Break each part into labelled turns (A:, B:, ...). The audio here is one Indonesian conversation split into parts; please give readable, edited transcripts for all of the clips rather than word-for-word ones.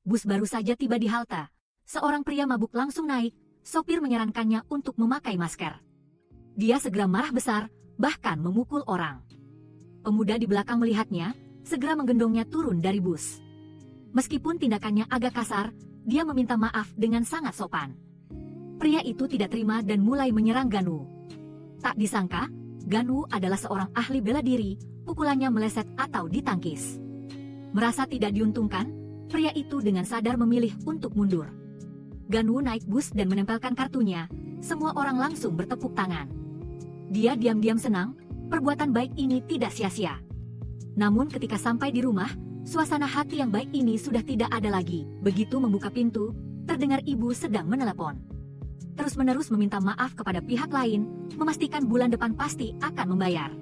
A: Bus baru saja tiba di halte. Seorang pria mabuk langsung naik, sopir menyarankannya untuk memakai masker. Dia segera marah besar, bahkan memukul orang. Pemuda di belakang melihatnya, segera menggendongnya turun dari bus. Meskipun tindakannya agak kasar, dia meminta maaf dengan sangat sopan. Pria itu tidak terima dan mulai menyerang Ganu. Tak disangka, Ganu adalah seorang ahli bela diri, pukulannya meleset atau ditangkis. Merasa tidak diuntungkan, pria itu dengan sadar memilih untuk mundur. Ganu naik bus dan menempelkan kartunya, semua orang langsung bertepuk tangan. Dia diam-diam senang, perbuatan baik ini tidak sia-sia. Namun ketika sampai di rumah, suasana hati yang baik ini sudah tidak ada lagi. Begitu membuka pintu, terdengar ibu sedang menelepon. Terus-menerus meminta maaf kepada pihak lain, memastikan bulan depan pasti akan membayar.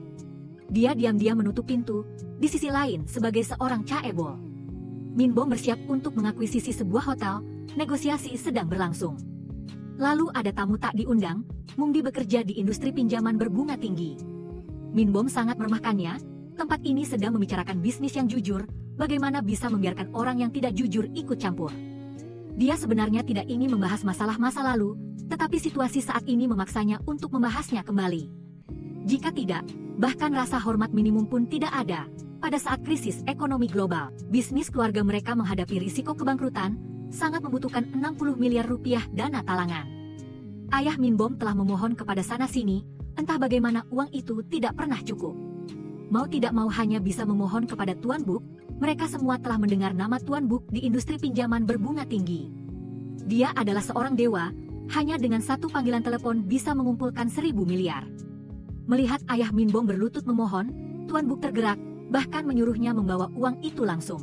A: Dia diam-diam menutup pintu, di sisi lain sebagai seorang caebol. Minbom bersiap untuk mengakuisisi sebuah hotel, negosiasi sedang berlangsung. Lalu ada tamu tak diundang, Mungdi bekerja di industri pinjaman berbunga tinggi. Minbom sangat meremehkannya, tempat ini sedang membicarakan bisnis yang jujur, bagaimana bisa membiarkan orang yang tidak jujur ikut campur. Dia sebenarnya tidak ingin membahas masalah masa lalu, tetapi situasi saat ini memaksanya untuk membahasnya kembali. Jika tidak, bahkan rasa hormat minimum pun tidak ada. Pada saat krisis ekonomi global, bisnis keluarga mereka menghadapi risiko kebangkrutan, sangat membutuhkan 60 miliar rupiah dana talangan. Ayah Minbom telah memohon kepada sana-sini, entah bagaimana uang itu tidak pernah cukup. Mau tidak mau hanya bisa memohon kepada Tuan Buk, mereka semua telah mendengar nama Tuan Buk di industri pinjaman berbunga tinggi. Dia adalah seorang dewa, hanya dengan satu panggilan telepon bisa mengumpulkan 1000 miliar. Melihat ayah Minbom berlutut memohon, Tuan Buk tergerak, bahkan menyuruhnya membawa uang itu langsung.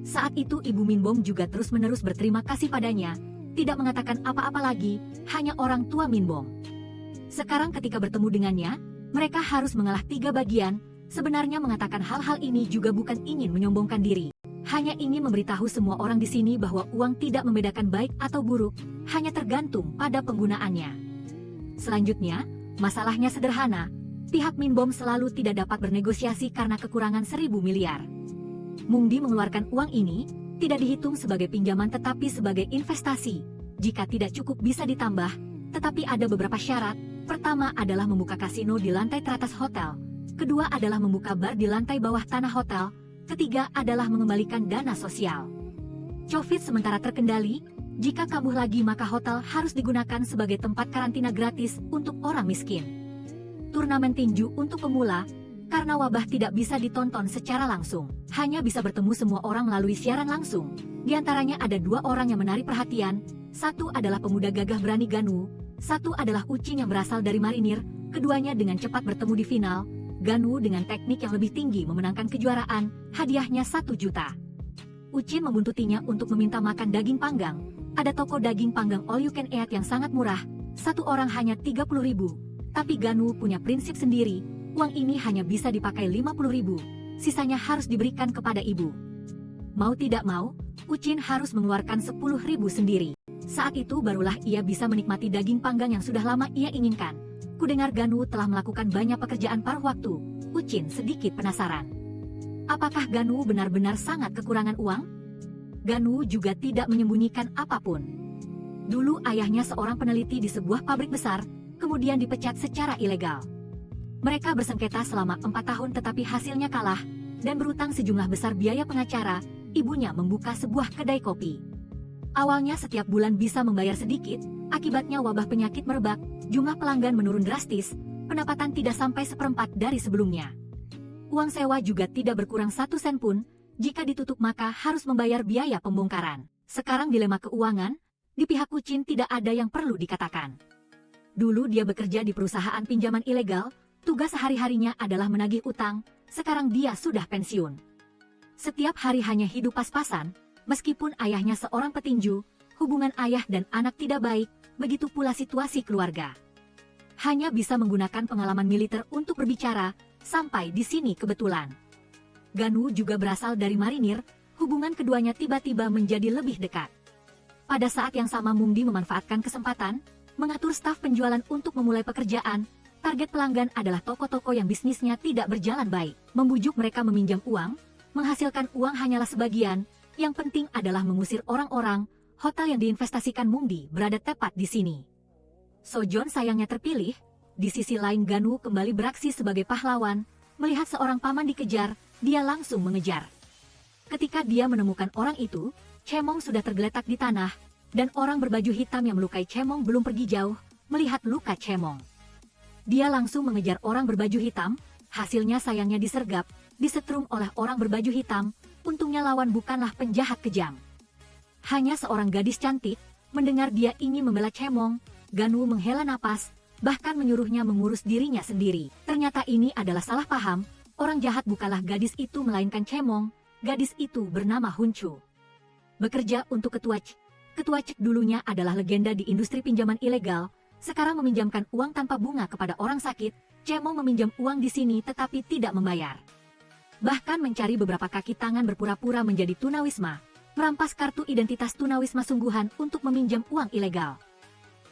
A: Saat itu ibu Minbom juga terus-menerus berterima kasih padanya, tidak mengatakan apa-apa lagi, hanya orang tua Minbom. Sekarang ketika bertemu dengannya, mereka harus mengalah 3 bagian. Sebenarnya mengatakan hal-hal ini juga bukan ingin menyombongkan diri. Hanya ingin memberitahu semua orang di sini bahwa uang tidak membedakan baik atau buruk, hanya tergantung pada penggunaannya. Selanjutnya, masalahnya sederhana, pihak Minbom selalu tidak dapat bernegosiasi karena kekurangan 1000 miliar. Mungdi mengeluarkan uang ini, tidak dihitung sebagai pinjaman tetapi sebagai investasi. Jika tidak cukup bisa ditambah, tetapi ada beberapa syarat. Pertama adalah membuka kasino di lantai teratas hotel. Kedua adalah membuka bar di lantai bawah tanah hotel. Ketiga adalah mengembalikan dana sosial. Covid sementara terkendali, jika kambuh lagi maka hotel harus digunakan sebagai tempat karantina gratis untuk orang miskin. Turnamen tinju untuk pemula, karena wabah tidak bisa ditonton secara langsung. Hanya bisa bertemu semua orang melalui siaran langsung. Di antaranya ada 2 orang yang menarik perhatian, satu adalah pemuda gagah berani Ganu, satu adalah Ucin yang berasal dari marinir, keduanya dengan cepat bertemu di final. Ganu dengan teknik yang lebih tinggi memenangkan kejuaraan, hadiahnya 1 juta. Ucin membuntutinya untuk meminta makan daging panggang. Ada toko daging panggang all you can eat yang sangat murah, satu orang hanya 30.000. Tapi Ganu punya prinsip sendiri, uang ini hanya bisa dipakai 50.000, sisanya harus diberikan kepada ibu. Mau tidak mau, Ucin harus mengeluarkan 10.000 sendiri. Saat itu barulah ia bisa menikmati daging panggang yang sudah lama ia inginkan. Kudengar Ganu telah melakukan banyak pekerjaan paruh waktu. Ucin sedikit penasaran. Apakah Ganu benar-benar sangat kekurangan uang? Ganu juga tidak menyembunyikan apapun. Dulu ayahnya seorang peneliti di sebuah pabrik besar, kemudian dipecat secara ilegal. Mereka bersengketa selama 4 tahun tetapi hasilnya kalah, dan berutang sejumlah besar biaya pengacara, ibunya membuka sebuah kedai kopi. Awalnya setiap bulan bisa membayar sedikit, akibatnya wabah penyakit merebak, jumlah pelanggan menurun drastis, pendapatan tidak sampai 1/4 dari sebelumnya. Uang sewa juga tidak berkurang 1 sen pun, jika ditutup maka harus membayar biaya pembongkaran. Sekarang dilema keuangan, di pihak Ucin tidak ada yang perlu dikatakan. Dulu dia bekerja di perusahaan pinjaman ilegal, tugas sehari-harinya adalah menagih utang, sekarang dia sudah pensiun. Setiap hari hanya hidup pas-pasan, meskipun ayahnya seorang petinju, hubungan ayah dan anak tidak baik, begitu pula situasi keluarga. Hanya bisa menggunakan pengalaman militer untuk berbicara, sampai di sini kebetulan. Ganu juga berasal dari marinir, hubungan keduanya tiba-tiba menjadi lebih dekat. Pada saat yang sama Mungdi memanfaatkan kesempatan, mengatur staf penjualan untuk memulai pekerjaan. Target pelanggan adalah toko-toko yang bisnisnya tidak berjalan baik. Membujuk mereka meminjam uang, menghasilkan uang hanyalah sebagian, Yang penting adalah mengusir orang-orang. Hotel yang diinvestasikan Mungdi berada tepat di sini. Sojon sayangnya terpilih. Di sisi lain Ganwoo kembali beraksi sebagai pahlawan. Melihat seorang paman dikejar, dia langsung mengejar. Ketika dia menemukan orang itu, Chemong sudah tergeletak di tanah, dan orang berbaju hitam yang melukai Chemong belum pergi jauh, melihat luka Chemong. Dia langsung mengejar orang berbaju hitam, hasilnya sayangnya disergap, disetrum oleh orang berbaju hitam. Untungnya lawan bukanlah penjahat kejam. Hanya seorang gadis cantik. Mendengar dia ingin membela Chemong, Ganwoo menghela napas, bahkan menyuruhnya mengurus dirinya sendiri. Ternyata ini adalah salah paham, orang jahat bukanlah gadis itu melainkan Chemong, gadis itu bernama Hunchu. Bekerja untuk Ketua Cek. Ketua Cek dulunya adalah legenda di industri pinjaman ilegal, sekarang meminjamkan uang tanpa bunga kepada orang sakit. Chemong meminjam uang di sini tetapi tidak membayar. Bahkan mencari beberapa kaki tangan berpura-pura menjadi tunawisma, merampas kartu identitas tunawisma sungguhan untuk meminjam uang ilegal.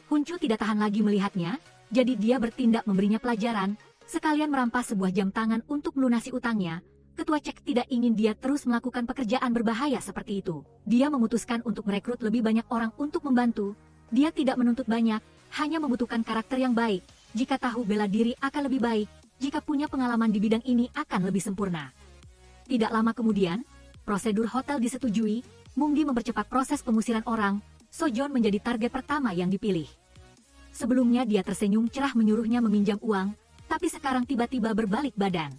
A: Huncu tidak tahan lagi melihatnya, jadi dia bertindak memberinya pelajaran, sekalian merampas sebuah jam tangan untuk melunasi utangnya. Ketua Cek tidak ingin dia terus melakukan pekerjaan berbahaya seperti itu. Dia memutuskan untuk merekrut lebih banyak orang untuk membantu. Dia tidak menuntut banyak, hanya membutuhkan karakter yang baik. Jika tahu bela diri akan lebih baik, jika punya pengalaman di bidang ini akan lebih sempurna. Tidak lama kemudian, prosedur hotel disetujui, Mungdi mempercepat proses pengusiran orang, Sojon menjadi target pertama yang dipilih. Sebelumnya dia tersenyum cerah menyuruhnya meminjam uang, tapi sekarang tiba-tiba berbalik badan.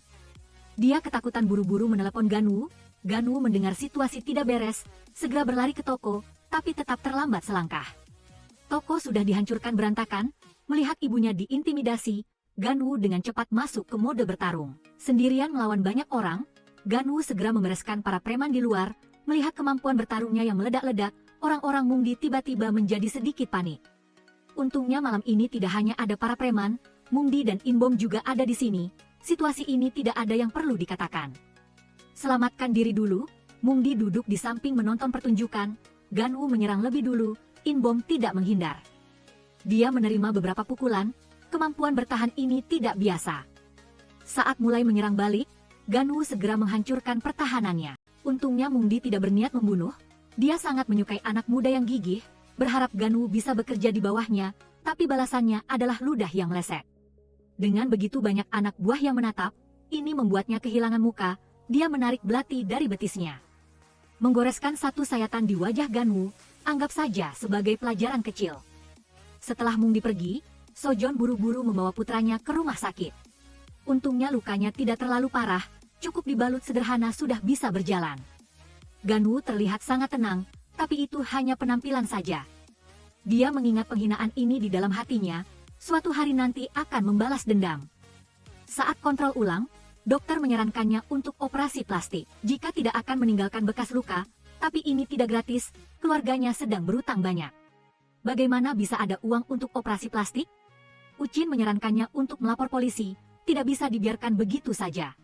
A: Dia ketakutan buru-buru menelepon Ganwoo. Ganwoo mendengar situasi tidak beres, segera berlari ke toko, tapi tetap terlambat selangkah. Toko sudah dihancurkan berantakan, melihat ibunya diintimidasi, Ganwoo dengan cepat masuk ke mode bertarung. Sendirian melawan banyak orang, Ganwoo segera membereskan para preman di luar. Melihat kemampuan bertarungnya yang meledak-ledak, orang-orang Mungdi tiba-tiba menjadi sedikit panik. Untungnya malam ini tidak hanya ada para preman, Mungdi dan Inbom juga ada di sini. Situasi ini tidak ada yang perlu dikatakan. Selamatkan diri dulu, Mungdi duduk di samping menonton pertunjukan. Ganwoo menyerang lebih dulu, Inbom tidak menghindar. Dia menerima beberapa pukulan, kemampuan bertahan ini tidak biasa. Saat mulai menyerang balik, Ganwoo segera menghancurkan pertahanannya. Untungnya Mungdi tidak berniat membunuh, dia sangat menyukai anak muda yang gigih, berharap Ganwoo bisa bekerja di bawahnya, tapi balasannya adalah ludah yang meleset. Dengan begitu banyak anak buah yang menatap, ini membuatnya kehilangan muka, dia menarik belati dari betisnya. Menggoreskan satu sayatan di wajah Ganwoo, anggap saja sebagai pelajaran kecil. Setelah Mungdi pergi, Sojon buru-buru membawa putranya ke rumah sakit. Untungnya lukanya tidak terlalu parah, cukup dibalut sederhana sudah bisa berjalan. Ganwoo terlihat sangat tenang, tapi itu hanya penampilan saja. Dia mengingat penghinaan ini di dalam hatinya, suatu hari nanti akan membalas dendam. Saat kontrol ulang, dokter menyarankannya untuk operasi plastik. Jika tidak akan meninggalkan bekas luka, tapi ini tidak gratis, keluarganya sedang berutang banyak. Bagaimana bisa ada uang untuk operasi plastik? Uchin menyarankannya untuk melapor polisi, tidak bisa dibiarkan begitu saja.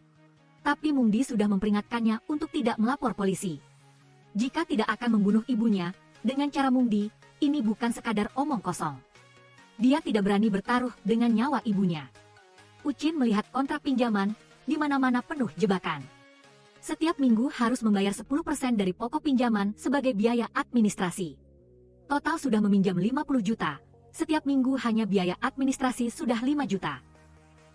A: Tapi Mungdi sudah memperingatkannya untuk tidak melapor polisi. Jika tidak akan membunuh ibunya, dengan cara Mungdi, ini bukan sekadar omong kosong. Dia tidak berani bertaruh dengan nyawa ibunya. Uchin melihat kontrak pinjaman, di mana-mana penuh jebakan. Setiap minggu harus membayar 10% dari pokok pinjaman sebagai biaya administrasi. Total sudah meminjam 50 juta, setiap minggu hanya biaya administrasi sudah 5 juta.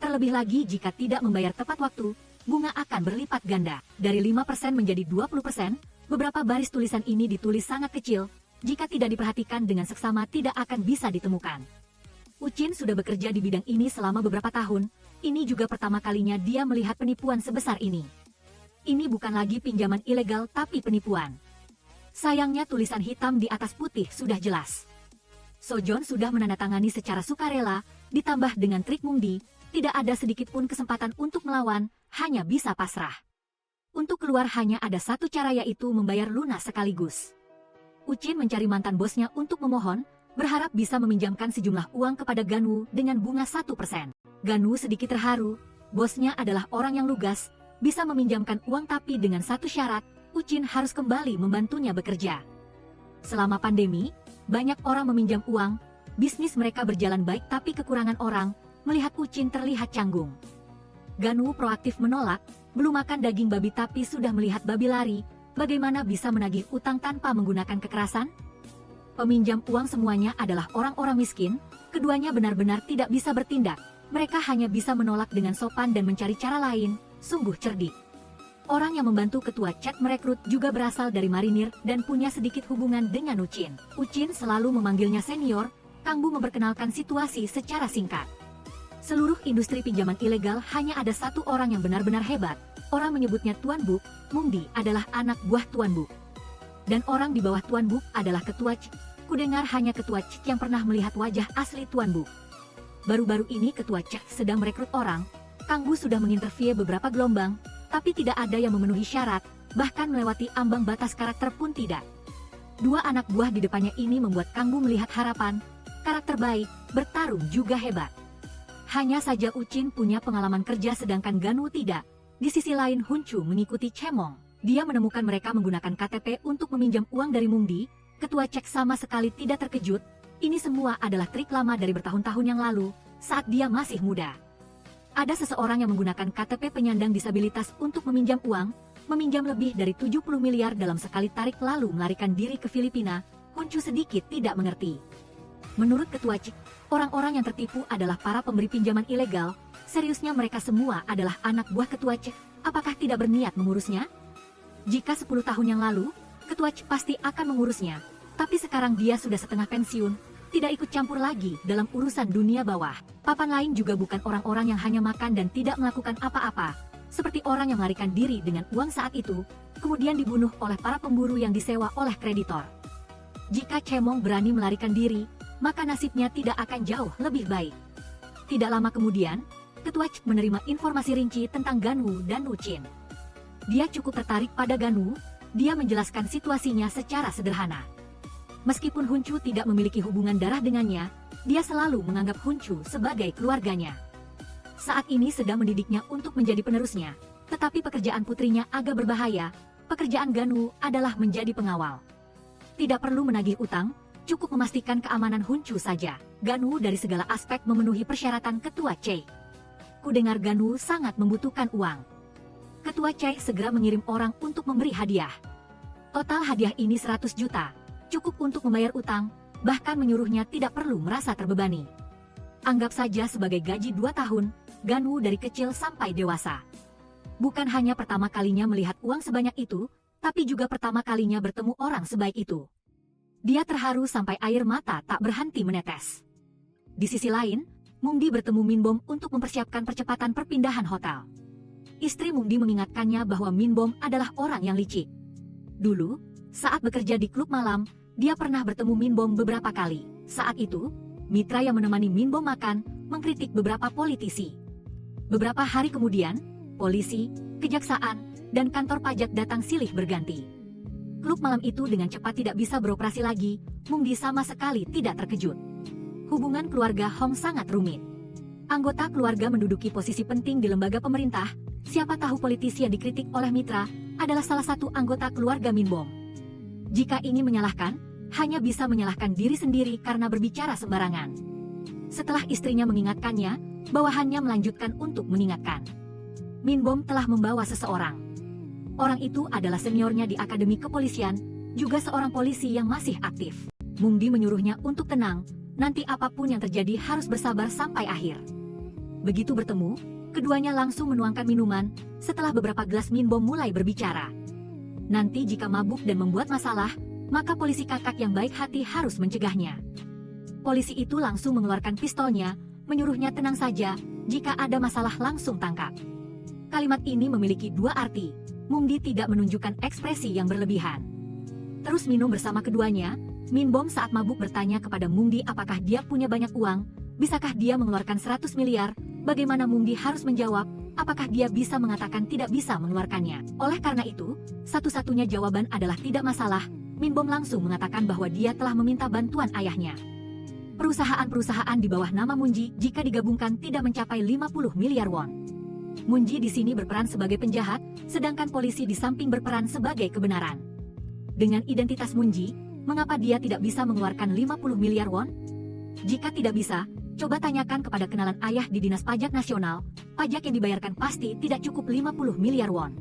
A: Terlebih lagi jika tidak membayar tepat waktu, bunga akan berlipat ganda. Dari 5% menjadi 20%, beberapa baris tulisan ini ditulis sangat kecil, jika tidak diperhatikan dengan seksama tidak akan bisa ditemukan. Uchin sudah bekerja di bidang ini selama beberapa tahun, ini juga pertama kalinya dia melihat penipuan sebesar ini. Ini bukan lagi pinjaman ilegal tapi penipuan. Sayangnya tulisan hitam di atas putih sudah jelas. Sojon sudah menandatangani secara sukarela, ditambah dengan trik Mungdi, tidak ada sedikit pun kesempatan untuk melawan, hanya bisa pasrah. Untuk keluar hanya ada satu cara yaitu membayar lunas sekaligus. Uchin mencari mantan bosnya untuk memohon, berharap bisa meminjamkan sejumlah uang kepada Ganwoo dengan bunga 1%. Ganwoo sedikit terharu, bosnya adalah orang yang lugas, bisa meminjamkan uang tapi dengan satu syarat, Uchin harus kembali membantunya bekerja. Selama pandemi, banyak orang meminjam uang, bisnis mereka berjalan baik tapi kekurangan orang, melihat Uchin terlihat canggung. Ganwoo proaktif menolak, belum makan daging babi tapi sudah melihat babi lari, bagaimana bisa menagih utang tanpa menggunakan kekerasan? Peminjam uang semuanya adalah orang-orang miskin, keduanya benar-benar tidak bisa bertindak. Mereka hanya bisa menolak dengan sopan dan mencari cara lain, sungguh cerdik. Orang yang membantu ketua Cek merekrut juga berasal dari marinir dan punya sedikit hubungan dengan Ucin. Ucin selalu memanggilnya senior. Kang Bu memperkenalkan situasi secara singkat. Seluruh industri pinjaman ilegal hanya ada satu orang yang benar-benar hebat. Orang menyebutnya Tuan Buk. Mungdi adalah anak buah Tuan Buk. Dan orang di bawah Tuan Buk adalah ketua Cek. Kudengar hanya ketua Cek yang pernah melihat wajah asli Tuan Buk. Baru-baru ini ketua Cek sedang merekrut orang. Kang Bu sudah menginterview beberapa gelombang, tapi tidak ada yang memenuhi syarat, bahkan melewati ambang batas karakter pun tidak. Dua anak buah di depannya ini membuat Kang Bu melihat harapan, karakter baik, bertarung juga hebat. Hanya saja Ucin punya pengalaman kerja sedangkan Ganu tidak. Di sisi lain Huncu mengikuti Cemong. Dia menemukan mereka menggunakan KTP untuk meminjam uang dari Mungdi. Ketua Cek sama sekali tidak terkejut. Ini semua adalah trik lama dari bertahun-tahun yang lalu, saat dia masih muda. Ada seseorang yang menggunakan KTP penyandang disabilitas untuk meminjam uang, meminjam lebih dari 70 miliar dalam sekali tarik lalu melarikan diri ke Filipina. Huncu sedikit tidak mengerti. Menurut ketua Cek, orang-orang yang tertipu adalah para pemberi pinjaman ilegal. Seriusnya mereka semua adalah anak buah ketua Cek. Apakah tidak berniat mengurusnya? Jika 10 tahun yang lalu, ketua Cek pasti akan mengurusnya. Tapi sekarang dia sudah setengah pensiun. Tidak ikut campur lagi dalam urusan dunia bawah. Papan lain juga bukan orang-orang yang hanya makan dan tidak melakukan apa-apa. Seperti orang yang melarikan diri dengan uang saat itu, kemudian dibunuh oleh para pemburu yang disewa oleh kreditor. Jika Cemong berani melarikan diri, maka nasibnya tidak akan jauh lebih baik. Tidak lama kemudian, ketua Cek menerima informasi rinci tentang Ganu dan Ucin. Dia cukup tertarik pada Ganu, dia menjelaskan situasinya secara sederhana. Meskipun Huncu tidak memiliki hubungan darah dengannya, dia selalu menganggap Huncu sebagai keluarganya. Saat ini sedang mendidiknya untuk menjadi penerusnya, tetapi pekerjaan putrinya agak berbahaya. Pekerjaan Ganu adalah menjadi pengawal. Tidak perlu menagih utang, cukup memastikan keamanan Huncu saja. Ganu dari segala aspek memenuhi persyaratan ketua Cek. Kudengar Ganu sangat membutuhkan uang. Ketua Cek segera mengirim orang untuk memberi hadiah. Total hadiah ini 100 juta. Cukup untuk membayar utang, bahkan menyuruhnya tidak perlu merasa terbebani. Anggap saja sebagai gaji 2 tahun, Ganu dari kecil sampai dewasa. Bukan hanya pertama kalinya melihat uang sebanyak itu, tapi juga pertama kalinya bertemu orang sebaik itu. Dia terharu sampai air mata tak berhenti menetes. Di sisi lain, Mungdi bertemu Minbom untuk mempersiapkan percepatan perpindahan hotel. Istri Mungdi mengingatkannya bahwa Minbom adalah orang yang licik. Dulu, saat bekerja di klub malam, dia pernah bertemu Minbom beberapa kali. Saat itu, mitra yang menemani Minbom makan, mengkritik beberapa politisi. Beberapa hari kemudian, polisi, kejaksaan, dan kantor pajak datang silih berganti. Klub malam itu dengan cepat tidak bisa beroperasi lagi. Mungdi sama sekali tidak terkejut. Hubungan keluarga Hong sangat rumit. Anggota keluarga menduduki posisi penting di lembaga pemerintah. Siapa tahu politisi yang dikritik oleh mitra adalah salah satu anggota keluarga Minbom. Jika ingin menyalahkan, hanya bisa menyalahkan diri sendiri karena berbicara sembarangan. Setelah istrinya mengingatkannya, bawahannya melanjutkan untuk mengingatkan. Minbom telah membawa seseorang. Orang itu adalah seniornya di Akademi Kepolisian, juga seorang polisi yang masih aktif. Mungdi menyuruhnya untuk tenang, nanti apapun yang terjadi harus bersabar sampai akhir. Begitu bertemu, keduanya langsung menuangkan minuman. Setelah beberapa gelas Minbom mulai berbicara. Nanti jika mabuk dan membuat masalah, maka polisi kakak yang baik hati harus mencegahnya. Polisi itu langsung mengeluarkan pistolnya, menyuruhnya tenang saja, jika ada masalah langsung tangkap. Kalimat ini memiliki dua arti. Mungdi tidak menunjukkan ekspresi yang berlebihan. Terus minum bersama keduanya, Minbom saat mabuk bertanya kepada Mungdi apakah dia punya banyak uang, bisakah dia mengeluarkan 100 miliar, bagaimana Mungdi harus menjawab, apakah dia bisa mengatakan tidak bisa mengeluarkannya. Oleh karena itu, satu-satunya jawaban adalah tidak masalah. Minbom langsung mengatakan bahwa dia telah meminta bantuan ayahnya. Perusahaan-perusahaan di bawah nama Munji jika digabungkan tidak mencapai 50 miliar won. Munji di sini berperan sebagai penjahat, sedangkan polisi di samping berperan sebagai kebenaran. Dengan identitas Munji, mengapa dia tidak bisa mengeluarkan 50 miliar won? Jika tidak bisa, coba tanyakan kepada kenalan ayah di Dinas Pajak Nasional, pajak yang dibayarkan pasti tidak cukup 50 miliar won.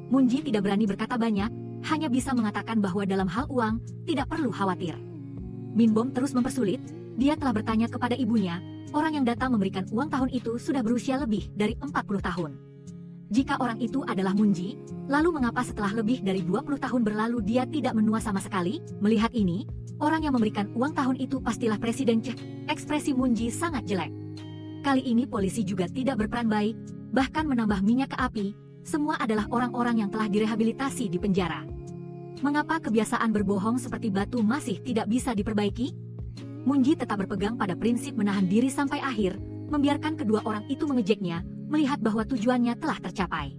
A: Munji tidak berani berkata banyak, hanya bisa mengatakan bahwa dalam hal uang, tidak perlu khawatir. Min Bom terus mempersulit, dia telah bertanya kepada ibunya, orang yang datang memberikan uang tahun itu sudah berusia lebih dari 40 tahun. Jika orang itu adalah Munji, lalu mengapa setelah lebih dari 20 tahun berlalu dia tidak menua sama sekali? Melihat ini, orang yang memberikan uang tahun itu pastilah Presiden Che. Ekspresi Munji sangat jelek. Kali ini polisi juga tidak berperan baik, bahkan menambah minyak ke api. Semua adalah orang-orang yang telah direhabilitasi di penjara. Mengapa kebiasaan berbohong seperti batu masih tidak bisa diperbaiki? Munji tetap berpegang pada prinsip menahan diri sampai akhir, membiarkan kedua orang itu mengejeknya, melihat bahwa tujuannya telah tercapai.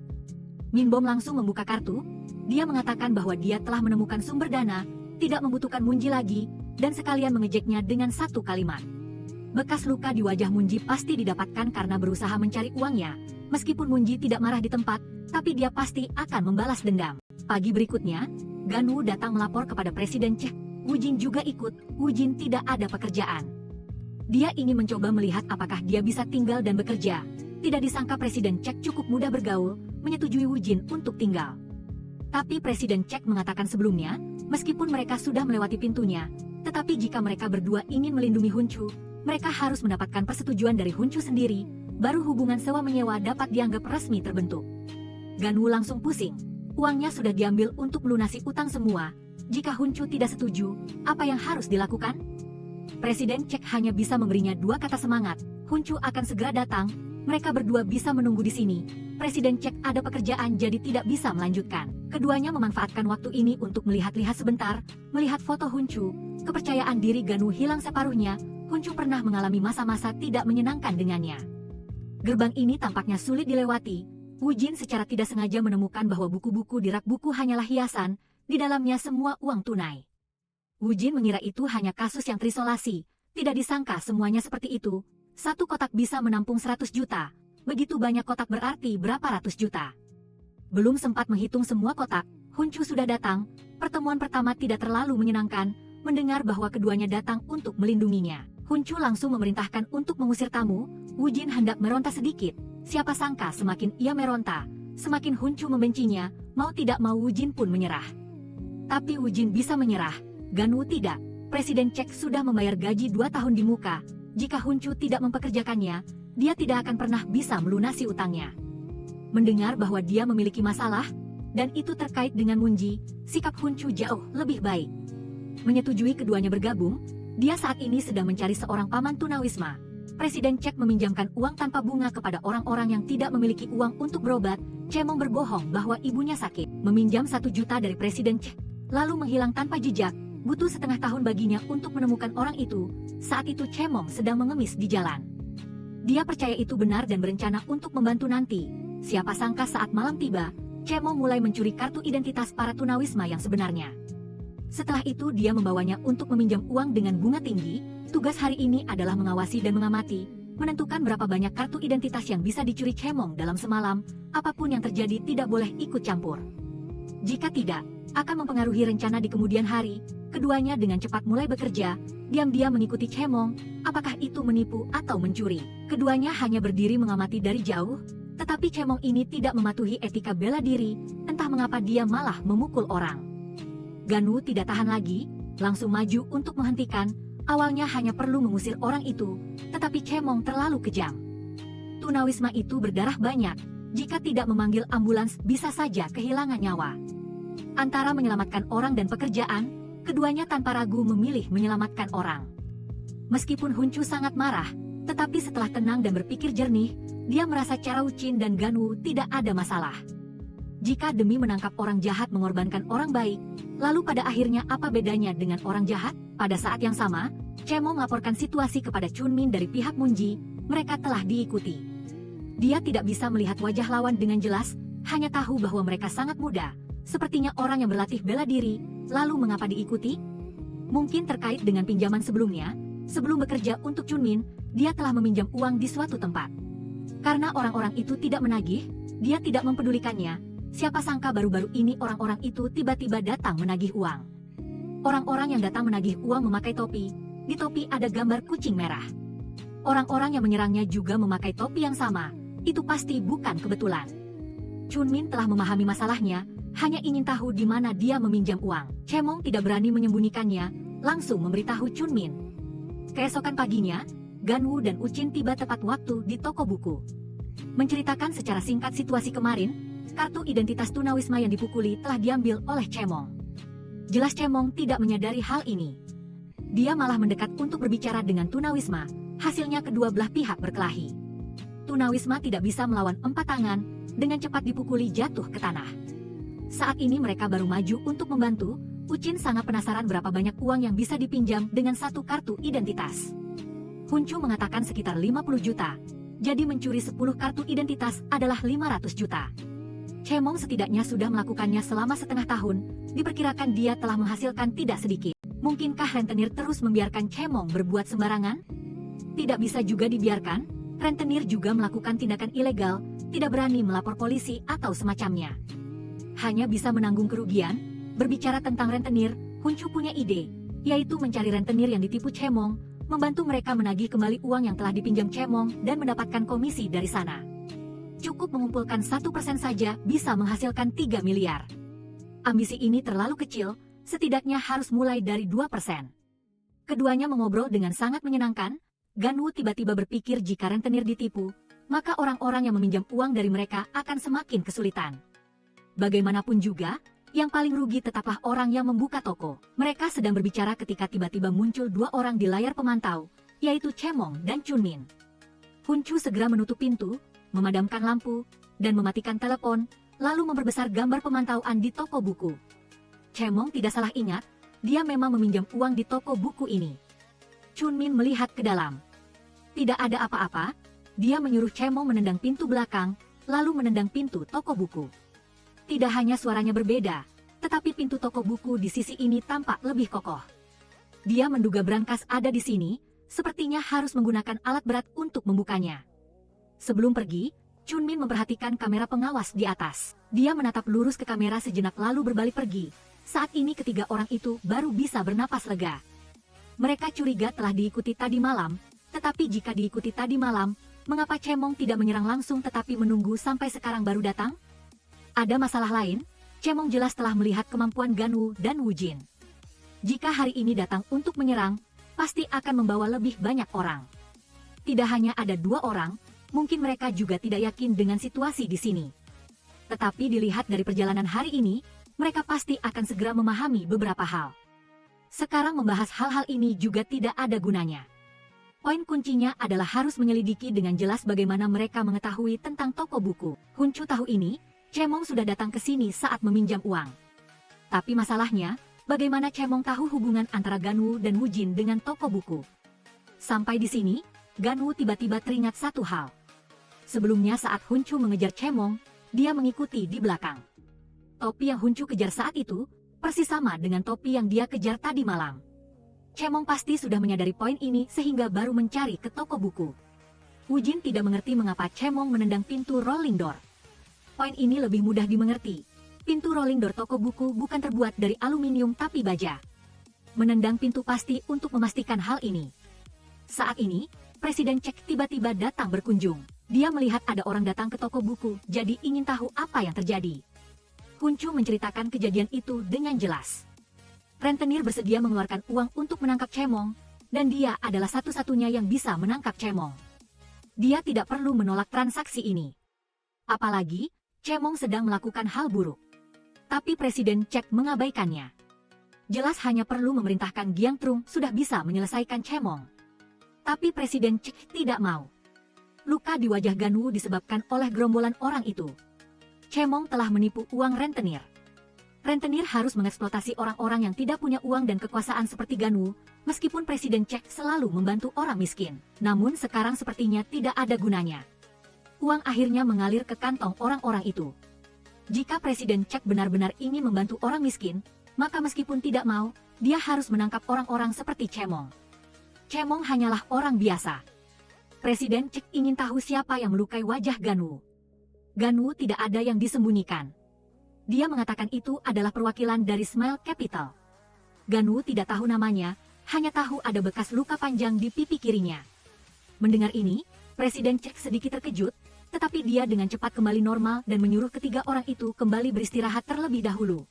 A: Min Bom langsung membuka kartu, dia mengatakan bahwa dia telah menemukan sumber dana, tidak membutuhkan Munji lagi, dan sekalian mengejeknya dengan satu kalimat. Bekas luka di wajah Munji pasti didapatkan karena berusaha mencari uangnya. Meskipun Munji tidak marah di tempat, tapi dia pasti akan membalas dendam. Pagi berikutnya, Ganwu datang melapor kepada Presiden Che. Wujin juga ikut. Wujin tidak ada pekerjaan. Dia ingin mencoba melihat apakah dia bisa tinggal dan bekerja. Tidak disangka Presiden Che cukup mudah bergaul, menyetujui Wujin untuk tinggal. Tapi Presiden Che mengatakan sebelumnya, meskipun mereka sudah melewati pintunya, tetapi jika mereka berdua ingin melindungi Huncu, mereka harus mendapatkan persetujuan dari Huncu sendiri, baru hubungan sewa-menyewa dapat dianggap resmi terbentuk. Ganwu langsung pusing. Uangnya sudah diambil untuk melunasi utang semua. Jika Huncu tidak setuju, apa yang harus dilakukan? Presiden Che hanya bisa memberinya dua kata semangat. Huncu akan segera datang. Mereka berdua bisa menunggu di sini. Presiden Che ada pekerjaan jadi tidak bisa melanjutkan. Keduanya memanfaatkan waktu ini untuk melihat-lihat sebentar, melihat foto Huncu. Kepercayaan diri Ganwu hilang separuhnya. Huncu pernah mengalami masa-masa tidak menyenangkan dengannya. Gerbang ini tampaknya sulit dilewati. Wujin secara tidak sengaja menemukan bahwa buku-buku di rak buku hanyalah hiasan, di dalamnya semua uang tunai. Wujin mengira itu hanya kasus yang terisolasi, tidak disangka semuanya seperti itu. Satu kotak bisa menampung 100 juta, begitu banyak kotak berarti berapa ratus juta. Belum sempat menghitung semua kotak, Huncu sudah datang. Pertemuan pertama tidak terlalu menyenangkan, mendengar bahwa keduanya datang untuk melindunginya. Huncu langsung memerintahkan untuk mengusir tamu. Wujin hendak meronta sedikit. Siapa sangka semakin ia meronta, semakin Huncu membencinya, mau tidak mau Wujin pun menyerah. Tapi Wujin bisa menyerah, Ganwu tidak. Presiden Che sudah membayar gaji 2 tahun di muka. Jika Huncu tidak mempekerjakannya, dia tidak akan pernah bisa melunasi utangnya. Mendengar bahwa dia memiliki masalah, dan itu terkait dengan Munji, sikap Huncu jauh lebih baik. Menyetujui keduanya bergabung, dia saat ini sedang mencari seorang paman tunawisma. Presiden Che meminjamkan uang tanpa bunga kepada orang-orang yang tidak memiliki uang untuk berobat. Chemong berbohong bahwa ibunya sakit, meminjam 1 juta dari Presiden Che, lalu menghilang tanpa jejak. Butuh setengah tahun baginya untuk menemukan orang itu. Saat itu Chemong sedang mengemis di jalan. Dia percaya itu benar dan berencana untuk membantu nanti. Siapa sangka saat malam tiba, Chemong mulai mencuri kartu identitas para tunawisma yang sebenarnya. Setelah itu dia membawanya untuk meminjam uang dengan bunga tinggi. Tugas hari ini adalah mengawasi dan mengamati, menentukan berapa banyak kartu identitas yang bisa dicuri Chemong dalam semalam. Apapun yang terjadi tidak boleh ikut campur. Jika tidak, akan mempengaruhi rencana di kemudian hari. Keduanya dengan cepat mulai bekerja, diam-diam mengikuti Chemong, apakah itu menipu atau mencuri. Keduanya hanya berdiri mengamati dari jauh, tetapi Chemong ini tidak mematuhi etika bela diri, entah mengapa dia malah memukul orang. Ganwu tidak tahan lagi, langsung maju untuk menghentikan. Awalnya hanya perlu mengusir orang itu, tetapi Chemong terlalu kejam. Tunawisma itu berdarah banyak, jika tidak memanggil ambulans bisa saja kehilangan nyawa. Antara menyelamatkan orang dan pekerjaan, keduanya tanpa ragu memilih menyelamatkan orang. Meskipun Huncu sangat marah, tetapi setelah tenang dan berpikir jernih, dia merasa cara Wucin dan Ganwu tidak ada masalah. Jika demi menangkap orang jahat mengorbankan orang baik, lalu pada akhirnya apa bedanya dengan orang jahat? Pada saat yang sama, Chemong melaporkan situasi kepada Chunmin dari pihak Munji. Mereka telah diikuti. Dia tidak bisa melihat wajah lawan dengan jelas, hanya tahu bahwa mereka sangat muda. Sepertinya orang yang berlatih bela diri. Lalu mengapa diikuti? Mungkin terkait dengan pinjaman sebelumnya. Sebelum bekerja untuk Chunmin, dia telah meminjam uang di suatu tempat. Karena orang-orang itu tidak menagih, dia tidak mempedulikannya. Siapa sangka baru-baru ini orang-orang itu tiba-tiba datang menagih uang. Orang-orang yang datang menagih uang memakai topi. Di topi ada gambar kucing merah. Orang-orang yang menyerangnya juga memakai topi yang sama. Itu pasti bukan kebetulan. Chunmin telah memahami masalahnya. hanya ingin tahu di mana dia meminjam uang. Chemong tidak berani menyembunyikannya, langsung memberitahu Chunmin. Keesokan paginya, Ganwoo dan Uchin tiba tepat waktu di toko buku. Menceritakan secara singkat situasi kemarin, kartu identitas tunawisma yang dipukuli telah diambil oleh Chemong. Jelas Chemong tidak menyadari hal ini. Dia malah mendekat untuk berbicara dengan tunawisma, hasilnya kedua belah pihak berkelahi. Tunawisma tidak bisa melawan empat tangan, dengan cepat dipukuli jatuh ke tanah. Saat ini mereka baru maju untuk membantu. Uchin sangat penasaran berapa banyak uang yang bisa dipinjam dengan satu kartu identitas. Huncu mengatakan sekitar 50 juta, jadi mencuri 10 kartu identitas adalah 500 juta. Chemong setidaknya sudah melakukannya selama setengah tahun, diperkirakan dia telah menghasilkan tidak sedikit. Mungkinkah rentenir terus membiarkan Chemong berbuat sembarangan? Tidak bisa juga dibiarkan, rentenir juga melakukan tindakan ilegal, tidak berani melapor polisi atau semacamnya. Hanya bisa menanggung kerugian. Berbicara tentang rentenir, Huncu punya ide, yaitu mencari rentenir yang ditipu Chemong, membantu mereka menagih kembali uang yang telah dipinjam Chemong dan mendapatkan komisi dari sana. Cukup mengumpulkan 1% saja bisa menghasilkan 3 miliar. Ambisi ini terlalu kecil, setidaknya harus mulai dari 2%. Keduanya mengobrol dengan sangat menyenangkan. Ganwoo tiba-tiba berpikir jika rentenir ditipu, maka orang-orang yang meminjam uang dari mereka akan semakin kesulitan. Bagaimanapun juga, yang paling rugi tetaplah orang yang membuka toko. Mereka sedang berbicara ketika tiba-tiba muncul dua orang di layar pemantau, yaitu Chemong dan Chunmin. Huncu segera menutup pintu, memadamkan lampu, dan mematikan telepon, lalu memperbesar gambar pemantauan di toko buku. Chemong tidak salah ingat, dia memang meminjam uang di toko buku ini. Chunmin melihat ke dalam. Tidak ada apa-apa, dia menyuruh Chemong menendang pintu belakang, lalu menendang pintu toko buku. Tidak hanya suaranya berbeda, tetapi pintu toko buku di sisi ini tampak lebih kokoh. Dia menduga brankas ada di sini, sepertinya harus menggunakan alat berat untuk membukanya. Sebelum pergi, Chunmin memperhatikan kamera pengawas di atas. Dia menatap lurus ke kamera sejenak lalu berbalik pergi. Saat ini ketiga orang itu baru bisa bernapas lega. Mereka curiga telah diikuti tadi malam, tetapi jika diikuti tadi malam, mengapa Chemong tidak menyerang langsung tetapi menunggu sampai sekarang baru datang? Ada masalah lain, Chemong jelas telah melihat kemampuan Ganwoo dan Woojin. Jika hari ini datang untuk menyerang, pasti akan membawa lebih banyak orang. Tidak hanya ada dua orang, mungkin mereka juga tidak yakin dengan situasi di sini. Tetapi dilihat dari perjalanan hari ini, mereka pasti akan segera memahami beberapa hal. Sekarang membahas hal-hal ini juga tidak ada gunanya. Poin kuncinya adalah harus menyelidiki dengan jelas bagaimana mereka mengetahui tentang toko buku. Huncu tahu ini, Chemong sudah datang ke sini saat meminjam uang. Tapi masalahnya, bagaimana Chemong tahu hubungan antara Ganwoo dan Woojin dengan toko buku? Sampai di sini, Ganwoo tiba-tiba teringat satu hal. Sebelumnya saat Huncu mengejar Chemong, dia mengikuti di belakang. Topi yang Huncu kejar saat itu, persis sama dengan topi yang dia kejar tadi malam. Chemong pasti sudah menyadari poin ini sehingga baru mencari ke toko buku. Woojin tidak mengerti mengapa Chemong menendang pintu rolling door. Poin ini lebih mudah dimengerti. Pintu rolling door toko buku bukan terbuat dari aluminium tapi baja. Menendang pintu pasti untuk memastikan hal ini. Saat ini, Presiden Cek tiba-tiba datang berkunjung. Dia melihat ada orang datang ke toko buku, jadi ingin tahu apa yang terjadi. Huncu menceritakan kejadian itu dengan jelas. Rentenir bersedia mengeluarkan uang untuk menangkap Chemong, dan dia adalah satu-satunya yang bisa menangkap Chemong. Dia tidak perlu menolak transaksi ini. Apalagi, Chemong sedang melakukan hal buruk. Tapi Presiden Cek mengabaikannya. Jelas hanya perlu memerintahkan Giang Trung sudah bisa menyelesaikan Chemong. Tapi Presiden Cek tidak mau. Luka di wajah Ganwoo disebabkan oleh gerombolan orang itu. Chemong telah menipu uang rentenir. Rentenir harus mengeksploitasi orang-orang yang tidak punya uang dan kekuasaan seperti Ganwoo, meskipun Presiden Cek selalu membantu orang miskin. Namun sekarang sepertinya tidak ada gunanya. Uang akhirnya mengalir ke kantong orang-orang itu. Jika Presiden Cek benar-benar ingin membantu orang miskin, maka meskipun tidak mau, dia harus menangkap orang-orang seperti Chemong. Chemong hanyalah orang biasa. Presiden Cek ingin tahu siapa yang melukai wajah Ganwoo. Ganwoo tidak ada yang disembunyikan. Dia mengatakan itu adalah perwakilan dari Smile Capital. Ganwoo tidak tahu namanya, hanya tahu ada bekas luka panjang di pipi kirinya. Mendengar ini, Presiden Cek sedikit terkejut, tetapi dia dengan cepat kembali normal dan menyuruh ketiga orang itu kembali beristirahat terlebih dahulu.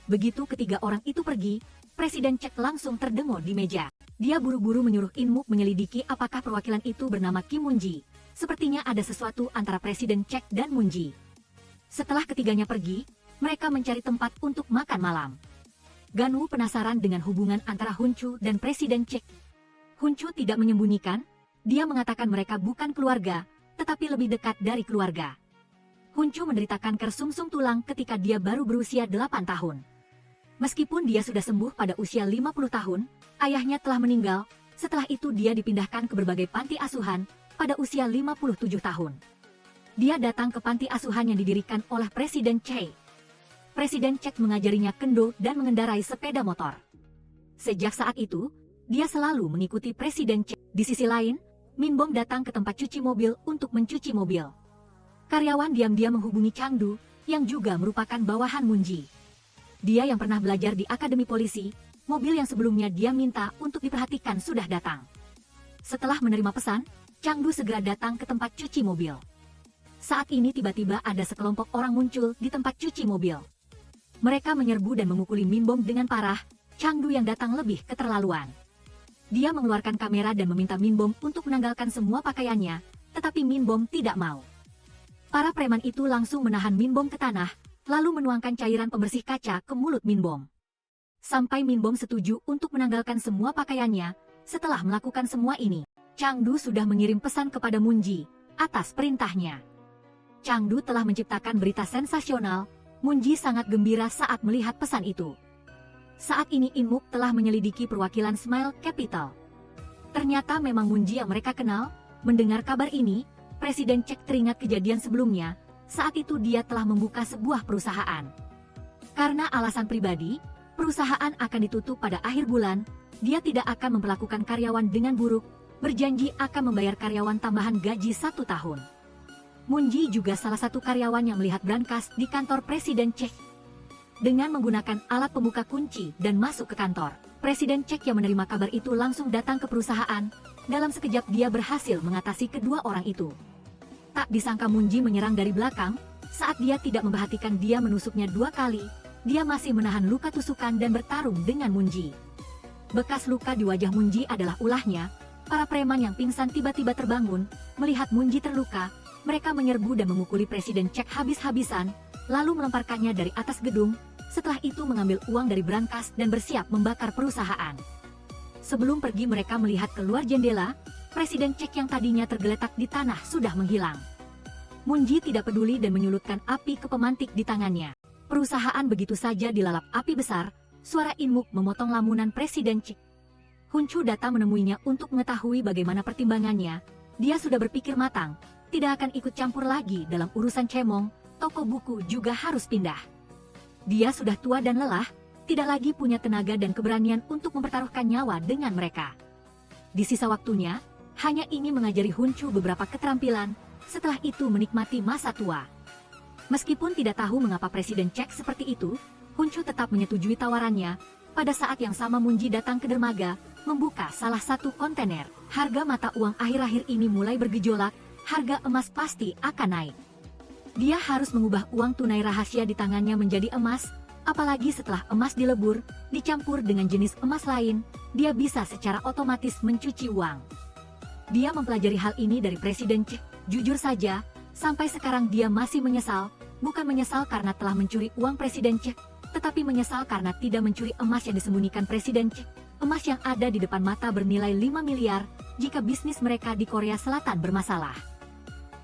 A: Begitu ketiga orang itu pergi, Presiden Cek langsung terdengur di meja. Dia buru-buru menyuruh Inmuk menyelidiki apakah perwakilan itu bernama Kim Moon-ji. Sepertinya ada sesuatu antara Presiden Cek dan Moon-ji. Setelah ketiganya pergi, mereka mencari tempat untuk makan malam. Ganwoo penasaran dengan hubungan antara Hunchu dan Presiden Cek. Hunchu tidak menyembunyikan, dia mengatakan mereka bukan keluarga, tetapi lebih dekat dari keluarga. Hunchu menderita kanker sumsum tulang ketika dia baru berusia 8 tahun. Meskipun dia sudah sembuh pada usia 50 tahun, ayahnya telah meninggal, setelah itu dia dipindahkan ke berbagai panti asuhan pada usia 57 tahun. Dia datang ke panti asuhan yang didirikan oleh Presiden Cek. Presiden Cek mengajarinya kendo dan mengendarai sepeda motor. Sejak saat itu, dia selalu mengikuti Presiden Cek. Di sisi lain, Min Bom datang ke tempat cuci mobil untuk mencuci mobil. Karyawan diam-diam menghubungi Changdu, yang juga merupakan bawahan Moon-ji. Dia yang pernah belajar di akademi polisi, mobil yang sebelumnya dia minta untuk diperhatikan sudah datang. Setelah menerima pesan, Changdu segera datang ke tempat cuci mobil. Saat ini tiba-tiba ada sekelompok orang muncul di tempat cuci mobil. Mereka menyerbu dan memukuli Min Bom dengan parah. Changdu yang datang lebih keterlaluan. Dia mengeluarkan kamera dan meminta Min Bom untuk menanggalkan semua pakaiannya, tetapi Min Bom tidak mau. Para preman itu langsung menahan Min Bom ke tanah, lalu menuangkan cairan pembersih kaca ke mulut Min Bom. Sampai Min Bom setuju untuk menanggalkan semua pakaiannya, setelah melakukan semua ini, Changdu sudah mengirim pesan kepada Moon-ji, atas perintahnya. Changdu telah menciptakan berita sensasional, Moon-ji sangat gembira saat melihat pesan itu. Saat ini Inmuk telah menyelidiki perwakilan Smile Capital. Ternyata memang Moon-ji yang mereka kenal. Mendengar kabar ini, Presiden Cek teringat kejadian sebelumnya, saat itu dia telah membuka sebuah perusahaan. Karena alasan pribadi, perusahaan akan ditutup pada akhir bulan, dia tidak akan memperlakukan karyawan dengan buruk, berjanji akan membayar karyawan tambahan gaji 1 tahun. Moon-ji juga salah satu karyawan yang melihat brankas di kantor Presiden Cek. Dengan menggunakan alat pembuka kunci dan masuk ke kantor, Presiden Cek yang menerima kabar itu langsung datang ke perusahaan. Dalam sekejap dia berhasil mengatasi kedua orang itu. Tak disangka Moon-ji menyerang dari belakang, saat dia tidak memperhatikan dia menusuknya 2 kali, dia masih menahan luka tusukan dan bertarung dengan Moon-ji. Bekas luka di wajah Moon-ji adalah ulahnya. Para preman yang pingsan tiba-tiba terbangun, melihat Moon-ji terluka, mereka menyerbu dan memukuli Presiden Cek habis-habisan, lalu melemparkannya dari atas gedung. Setelah itu mengambil uang dari brankas dan bersiap membakar perusahaan. Sebelum pergi mereka melihat keluar jendela, Presiden Cek yang tadinya tergeletak di tanah sudah menghilang. Moon-ji tidak peduli dan menyulutkan api ke pemantik di tangannya. Perusahaan begitu saja dilalap api besar, suara Inmuk memotong lamunan Presiden Cek. Hunchu datang menemuinya untuk mengetahui bagaimana pertimbangannya. Dia sudah berpikir matang, tidak akan ikut campur lagi dalam urusan cemong, toko buku juga harus pindah. Dia sudah tua dan lelah, tidak lagi punya tenaga dan keberanian untuk mempertaruhkan nyawa dengan mereka. Di sisa waktunya, hanya ingin mengajari Hunchu beberapa keterampilan, setelah itu menikmati masa tua. Meskipun tidak tahu mengapa Presiden Cek seperti itu, Hunchu tetap menyetujui tawarannya. Pada saat yang sama Moon-ji datang ke dermaga, membuka salah satu kontainer. Harga mata uang akhir-akhir ini mulai bergejolak, harga emas pasti akan naik. Dia harus mengubah uang tunai rahasia di tangannya menjadi emas, apalagi setelah emas dilebur, dicampur dengan jenis emas lain, dia bisa secara otomatis mencuci uang. Dia mempelajari hal ini dari Presiden Cek. Jujur saja, sampai sekarang dia masih menyesal, bukan menyesal karena telah mencuri uang Presiden Cek, tetapi menyesal karena tidak mencuri emas yang disembunyikan Presiden Cek. Emas yang ada di depan mata bernilai 5 miliar, jika bisnis mereka di Korea Selatan bermasalah.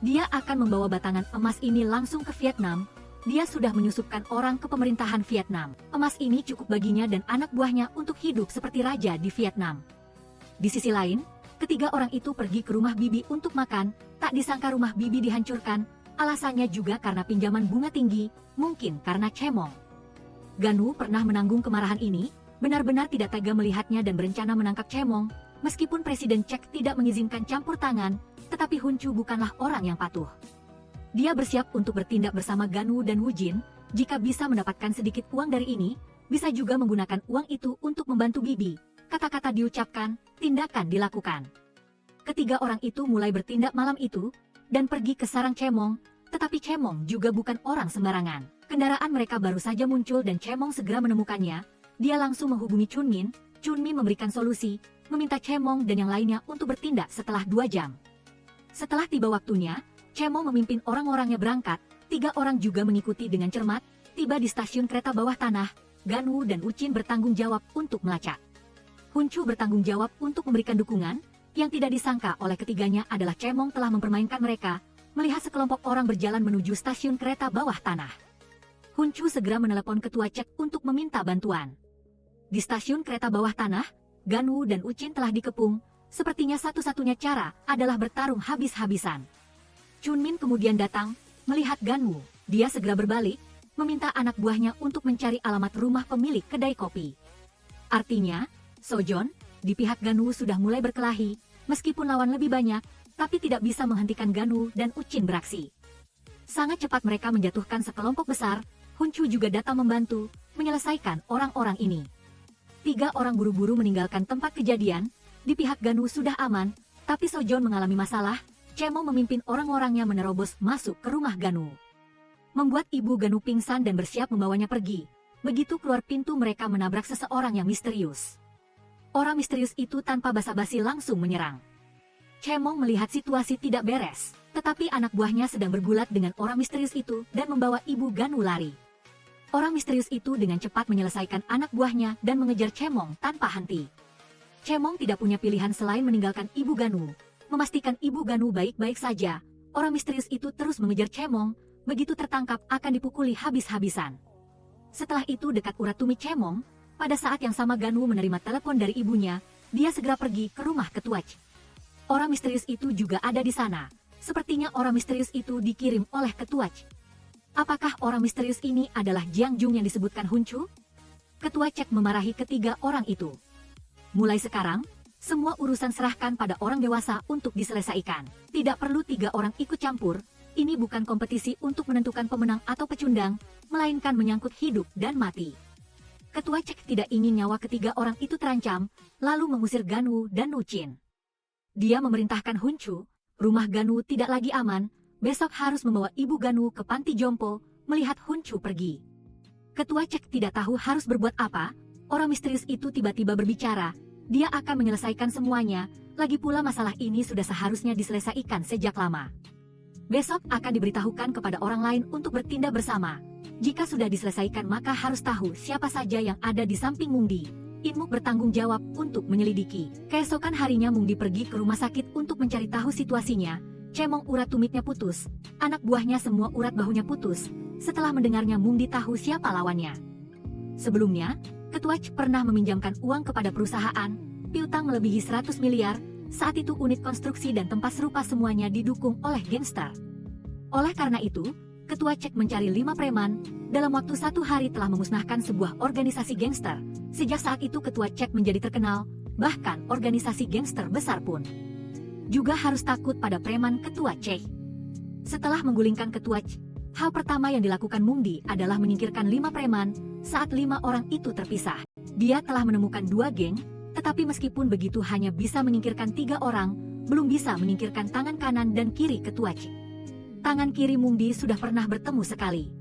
A: Dia akan membawa batangan emas ini langsung ke Vietnam. Dia sudah menyusupkan orang ke pemerintahan Vietnam. Emas ini cukup baginya dan anak buahnya untuk hidup seperti raja di Vietnam. Di sisi lain, ketiga orang itu pergi ke rumah Bibi untuk makan. Tak disangka rumah Bibi dihancurkan. Alasannya juga karena pinjaman bunga tinggi, mungkin karena cemong. Ganwoo pernah menanggung kemarahan ini, benar-benar tidak tega melihatnya dan berencana menangkap cemong. Meskipun Presiden Cek tidak mengizinkan campur tangan, tetapi Hunchu bukanlah orang yang patuh. Dia bersiap untuk bertindak bersama Ganwoo dan Woojin. Jika bisa mendapatkan sedikit uang dari ini, bisa juga menggunakan uang itu untuk membantu Bibi. Kata-kata diucapkan, tindakan dilakukan. Ketiga orang itu mulai bertindak malam itu. dan pergi ke sarang Cemong, tetapi Cemong juga bukan orang sembarangan. Kendaraan mereka baru saja muncul dan Cemong segera menemukannya. Dia langsung menghubungi Chunmin. Chunmin memberikan solusi, meminta Cemong dan yang lainnya untuk bertindak setelah 2 jam. Setelah tiba waktunya, Cemong memimpin orang-orangnya berangkat. 3 orang juga mengikuti dengan cermat. Tiba di stasiun kereta bawah tanah, Ganwoo dan Uchin bertanggung jawab untuk melacak. Hunchu bertanggung jawab untuk memberikan dukungan. Yang tidak disangka oleh ketiganya adalah Cemong telah mempermainkan mereka, melihat sekelompok orang berjalan menuju stasiun kereta bawah tanah. Hunchu segera menelepon ketua Cek untuk meminta bantuan. Di stasiun kereta bawah tanah, Ganwoo dan Uchin telah dikepung. Sepertinya satu-satunya cara adalah bertarung habis-habisan. Chunmin kemudian datang, melihat Ganwoo. Dia segera berbalik, meminta anak buahnya untuk mencari alamat rumah pemilik kedai kopi. Artinya, Sojon, di pihak Ganwoo sudah mulai berkelahi, meskipun lawan lebih banyak, tapi tidak bisa menghentikan Ganwoo dan Uchin beraksi. Sangat cepat mereka menjatuhkan sekelompok besar. Hunchu juga datang membantu, menyelesaikan orang-orang ini. 3 orang buru-buru meninggalkan tempat kejadian. Di pihak Ganwoo sudah aman, tapi Sojon mengalami masalah. Cemong memimpin orang-orangnya menerobos masuk ke rumah Ganwoo, membuat ibu Ganwoo pingsan dan bersiap membawanya pergi. Begitu keluar pintu mereka menabrak seseorang yang misterius. Orang misterius itu tanpa basa-basi langsung menyerang. Cemong melihat situasi tidak beres, tetapi anak buahnya sedang bergulat dengan orang misterius itu dan membawa ibu Ganwoo lari. Orang misterius itu dengan cepat menyelesaikan anak buahnya dan mengejar Cemong tanpa henti. Cemong tidak punya pilihan selain meninggalkan ibu Ganwoo, memastikan ibu Ganwoo baik-baik saja. Orang misterius itu terus mengejar Cemong. Begitu tertangkap akan dipukuli habis-habisan. Setelah itu dekat urat tumit Cemong, pada saat yang sama Ganwoo menerima telepon dari ibunya, dia segera pergi ke rumah ketua Cek. Orang misterius itu juga ada di sana. Sepertinya orang misterius itu dikirim oleh ketua Cek. Apakah orang misterius ini adalah Jiang Jung yang disebutkan Hunchu? Ketua Cek memarahi ketiga orang itu. Mulai sekarang, semua urusan serahkan pada orang dewasa untuk diselesaikan. Tidak perlu 3 orang ikut campur. Ini bukan kompetisi untuk menentukan pemenang atau pecundang, melainkan menyangkut hidup dan mati. Ketua Cek tidak ingin nyawa ketiga orang itu terancam, lalu mengusir Ganwoo dan Uchin. Dia memerintahkan Hunchu, rumah Ganwoo tidak lagi aman, besok harus membawa ibu Ganwoo ke panti jompo. Melihat Hunchu pergi, Ketua Cek tidak tahu harus berbuat apa. Orang misterius itu tiba-tiba berbicara, dia akan menyelesaikan semuanya, lagi pula masalah ini sudah seharusnya diselesaikan sejak lama. Besok akan diberitahukan kepada orang lain untuk bertindak bersama. Jika sudah diselesaikan maka harus tahu siapa saja yang ada di samping Mungdi. Inmuk bertanggung jawab untuk menyelidiki. Keesokan harinya Mungdi pergi ke rumah sakit untuk mencari tahu situasinya. Cemong urat tumitnya putus, anak buahnya semua urat bahunya putus. Setelah mendengarnya Mungdi tahu siapa lawannya. Sebelumnya, Ketua Cek pernah meminjamkan uang kepada perusahaan, piutang melebihi 100 miliar. Saat itu unit konstruksi dan tempat serupa semuanya didukung oleh gangster. Oleh karena itu, Ketua Cek mencari 5 preman, dalam waktu 1 hari telah memusnahkan sebuah organisasi gangster. Sejak saat itu Ketua Cek menjadi terkenal, bahkan organisasi gangster besar pun juga harus takut pada preman Ketua Cek. Setelah menggulingkan Ketua Cek, hal pertama yang dilakukan Mungdi adalah menyingkirkan 5 preman. Saat 5 orang itu terpisah, dia telah menemukan 2 geng. Tetapi meskipun begitu hanya bisa menyingkirkan 3 orang, belum bisa menyingkirkan tangan kanan dan kiri Ketua Cek. Tangan kiri Mungdi sudah pernah bertemu sekali.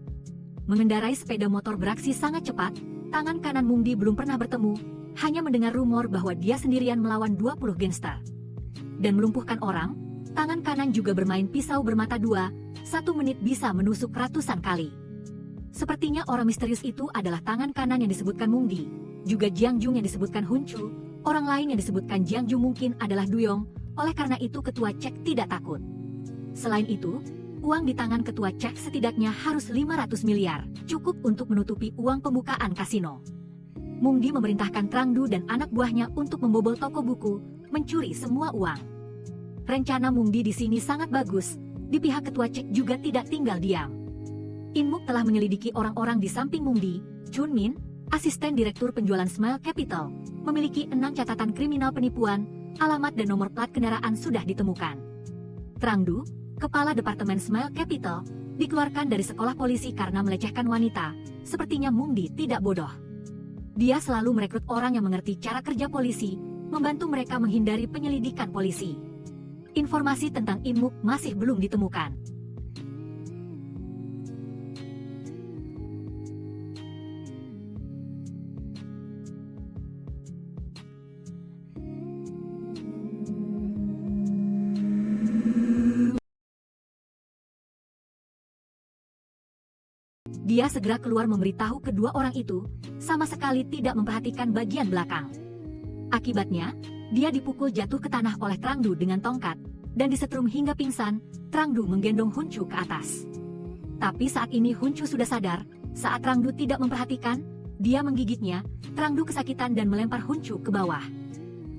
A: Mengendarai sepeda motor beraksi sangat cepat, tangan kanan Mungdi belum pernah bertemu, hanya mendengar rumor bahwa dia sendirian melawan 20 gangster. Dan melumpuhkan orang, tangan kanan juga bermain pisau bermata 2, 1 menit bisa menusuk ratusan kali. Sepertinya orang misterius itu adalah tangan kanan yang disebutkan Mungdi, juga Jiang Jung yang disebutkan Hunchu. Orang lain yang disebutkan Jiang Jung mungkin adalah Duyong, oleh karena itu Ketua Cek tidak takut. Selain itu, uang di tangan Ketua Cek setidaknya harus 500 miliar, cukup untuk menutupi uang pembukaan kasino. Mungdi memerintahkan Trangdu dan anak buahnya untuk membobol toko buku, mencuri semua uang. Rencana Mungdi di sini sangat bagus, di pihak Ketua Cek juga tidak tinggal diam. Inmuk telah menyelidiki orang-orang di samping Mungdi. Chunmin, asisten direktur penjualan Smile Capital, memiliki 6 catatan kriminal penipuan, alamat dan nomor plat kendaraan sudah ditemukan. Trangdu, kepala departemen Smile Capital, dikeluarkan dari sekolah polisi karena melecehkan wanita. Sepertinya Mungdi tidak bodoh. Dia selalu merekrut orang yang mengerti cara kerja polisi, membantu mereka menghindari penyelidikan polisi. informasi tentang Inmuk masih belum ditemukan. Dia segera keluar memberitahu kedua orang itu, sama sekali tidak memperhatikan bagian belakang. Akibatnya, dia dipukul jatuh ke tanah oleh Trangdu dengan tongkat, dan disetrum hingga pingsan. Trangdu menggendong Huncu ke atas. Tapi saat ini Huncu sudah sadar, saat Trangdu tidak memperhatikan, dia menggigitnya. Trangdu kesakitan dan melempar Huncu ke bawah.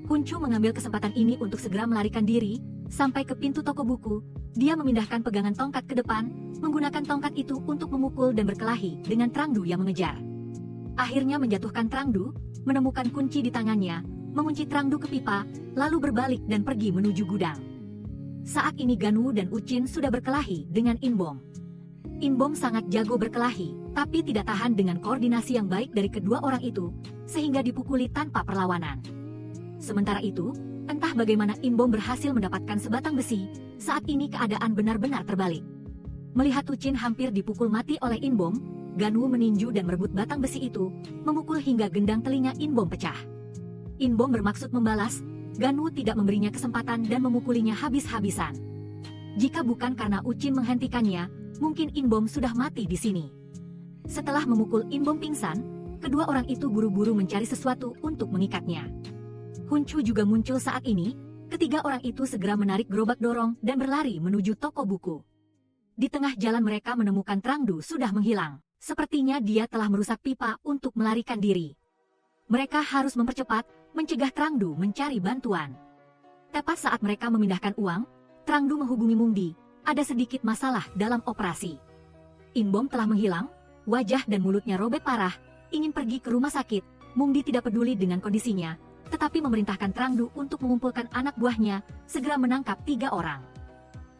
A: Huncu mengambil kesempatan ini untuk segera melarikan diri, sampai ke pintu toko buku. Dia memindahkan pegangan tongkat ke depan, menggunakan tongkat itu untuk memukul dan berkelahi dengan Trangdu yang mengejar. Akhirnya menjatuhkan Trangdu, menemukan kunci di tangannya, mengunci Trangdu ke pipa, lalu berbalik dan pergi menuju gudang. Saat ini Ganu dan Ucin sudah berkelahi dengan Inbom. Inbom sangat jago berkelahi, tapi tidak tahan dengan koordinasi yang baik dari kedua orang itu, sehingga dipukuli tanpa perlawanan. Sementara itu, entah bagaimana Inbom berhasil mendapatkan sebatang besi. Saat ini keadaan benar-benar terbalik. Melihat Ucin hampir dipukul mati oleh Inbom, Ganu meninju dan merebut batang besi itu, memukul hingga gendang telinga Inbom pecah. Inbom bermaksud membalas, Ganu tidak memberinya kesempatan dan memukulinya habis-habisan. Jika bukan karena Ucin menghentikannya, mungkin Inbom sudah mati di sini. Setelah memukul Inbom pingsan, kedua orang itu buru-buru mencari sesuatu untuk mengikatnya. Huncu juga muncul saat ini. Ketiga orang itu segera menarik gerobak dorong dan berlari menuju toko buku. Di tengah jalan mereka menemukan Trangdu sudah menghilang. Sepertinya dia telah merusak pipa untuk melarikan diri. Mereka harus mempercepat, mencegah Trangdu mencari bantuan. Tepat saat mereka memindahkan uang, Trangdu menghubungi Mungdi. Ada sedikit masalah dalam operasi. Inbom telah menghilang, wajah dan mulutnya robek parah, ingin pergi ke rumah sakit. Mungdi tidak peduli dengan kondisinya, tetapi memerintahkan Trangdu untuk mengumpulkan anak buahnya, segera menangkap 3 orang.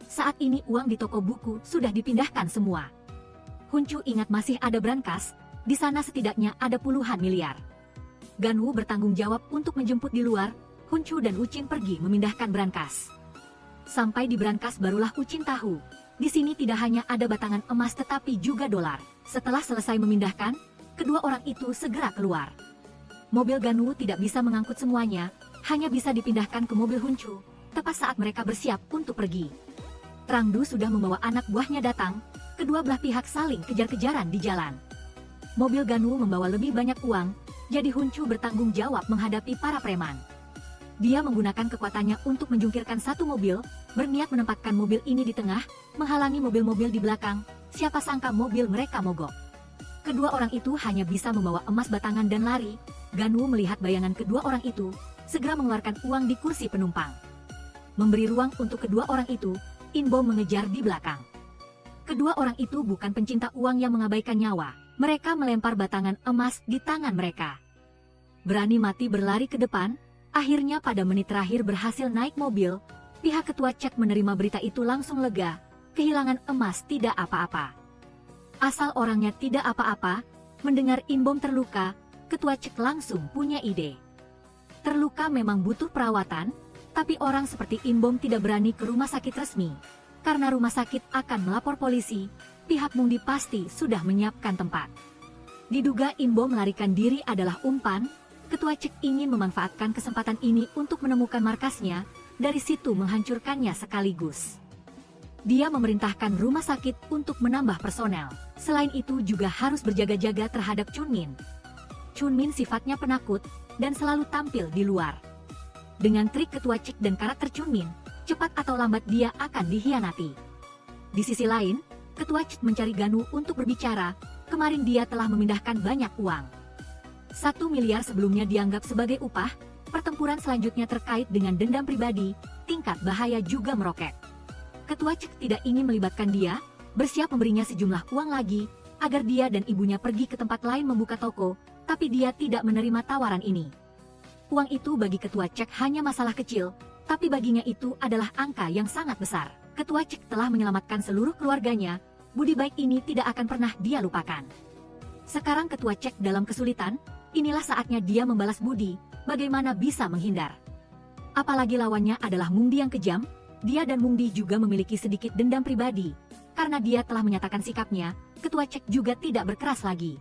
A: Saat ini uang di toko buku sudah dipindahkan semua. Huncu ingat masih ada brankas, di sana setidaknya ada puluhan miliar. Ganu bertanggung jawab untuk menjemput di luar. Huncu dan Ucin pergi memindahkan brankas. Sampai di brankas barulah Ucin tahu, di sini tidak hanya ada batangan emas tetapi juga dolar. Setelah selesai memindahkan, kedua orang itu segera keluar. Mobil Ganu tidak bisa mengangkut semuanya, hanya bisa dipindahkan ke mobil Huncu, tepat saat mereka bersiap untuk pergi. Trangdu sudah membawa anak buahnya datang, kedua belah pihak saling kejar-kejaran di jalan. Mobil Ganu membawa lebih banyak uang, jadi Huncu bertanggung jawab menghadapi para preman. Dia menggunakan kekuatannya untuk menjungkirkan satu mobil, berniat menempatkan mobil ini di tengah, menghalangi mobil-mobil di belakang. Siapa sangka mobil mereka mogok. Kedua orang itu hanya bisa membawa emas batangan dan lari. Ganu melihat bayangan kedua orang itu, segera mengeluarkan uang di kursi penumpang. Memberi ruang untuk kedua orang itu, Inbom mengejar di belakang. Kedua orang itu bukan pencinta uang yang mengabaikan nyawa. Mereka melempar batangan emas di tangan mereka. Berani mati berlari ke depan, akhirnya pada menit terakhir berhasil naik mobil. Pihak ketua cek menerima berita itu langsung lega, kehilangan emas tidak apa-apa. Asal orangnya tidak apa-apa, mendengar Inbom terluka, ketua cek langsung punya ide. Terluka memang butuh perawatan, tapi orang seperti Inbom tidak berani ke rumah sakit resmi. Karena rumah sakit akan melapor polisi, pihak Mungdi pasti sudah menyiapkan tempat. Diduga Inbom melarikan diri adalah umpan, ketua cek ingin memanfaatkan kesempatan ini untuk menemukan markasnya, dari situ menghancurkannya sekaligus. Dia memerintahkan rumah sakit untuk menambah personel. Selain itu juga harus berjaga-jaga terhadap Chunmin. Chunmin sifatnya penakut, dan selalu tampil di luar. Dengan trik ketua cek dan karakter Chunmin, cepat atau lambat dia akan dihianati. Di sisi lain, ketua cek mencari Ganu untuk berbicara. Kemarin dia telah memindahkan banyak uang. 1 miliar sebelumnya dianggap sebagai upah. Pertempuran selanjutnya terkait dengan dendam pribadi, tingkat bahaya juga meroket. Ketua cek tidak ingin melibatkan dia, bersiap memberinya sejumlah uang lagi, agar dia dan ibunya pergi ke tempat lain membuka toko, tapi dia tidak menerima tawaran ini. Uang itu bagi ketua cek hanya masalah kecil, tapi baginya itu adalah angka yang sangat besar. Ketua cek telah menyelamatkan seluruh keluarganya, budi baik ini tidak akan pernah dia lupakan. Sekarang ketua cek dalam kesulitan, inilah saatnya dia membalas budi, bagaimana bisa menghindar. Apalagi lawannya adalah Mungdi yang kejam, dia dan Mung Di juga memiliki sedikit dendam pribadi. Karena dia telah menyatakan sikapnya, Ketua Cek juga tidak berkeras lagi.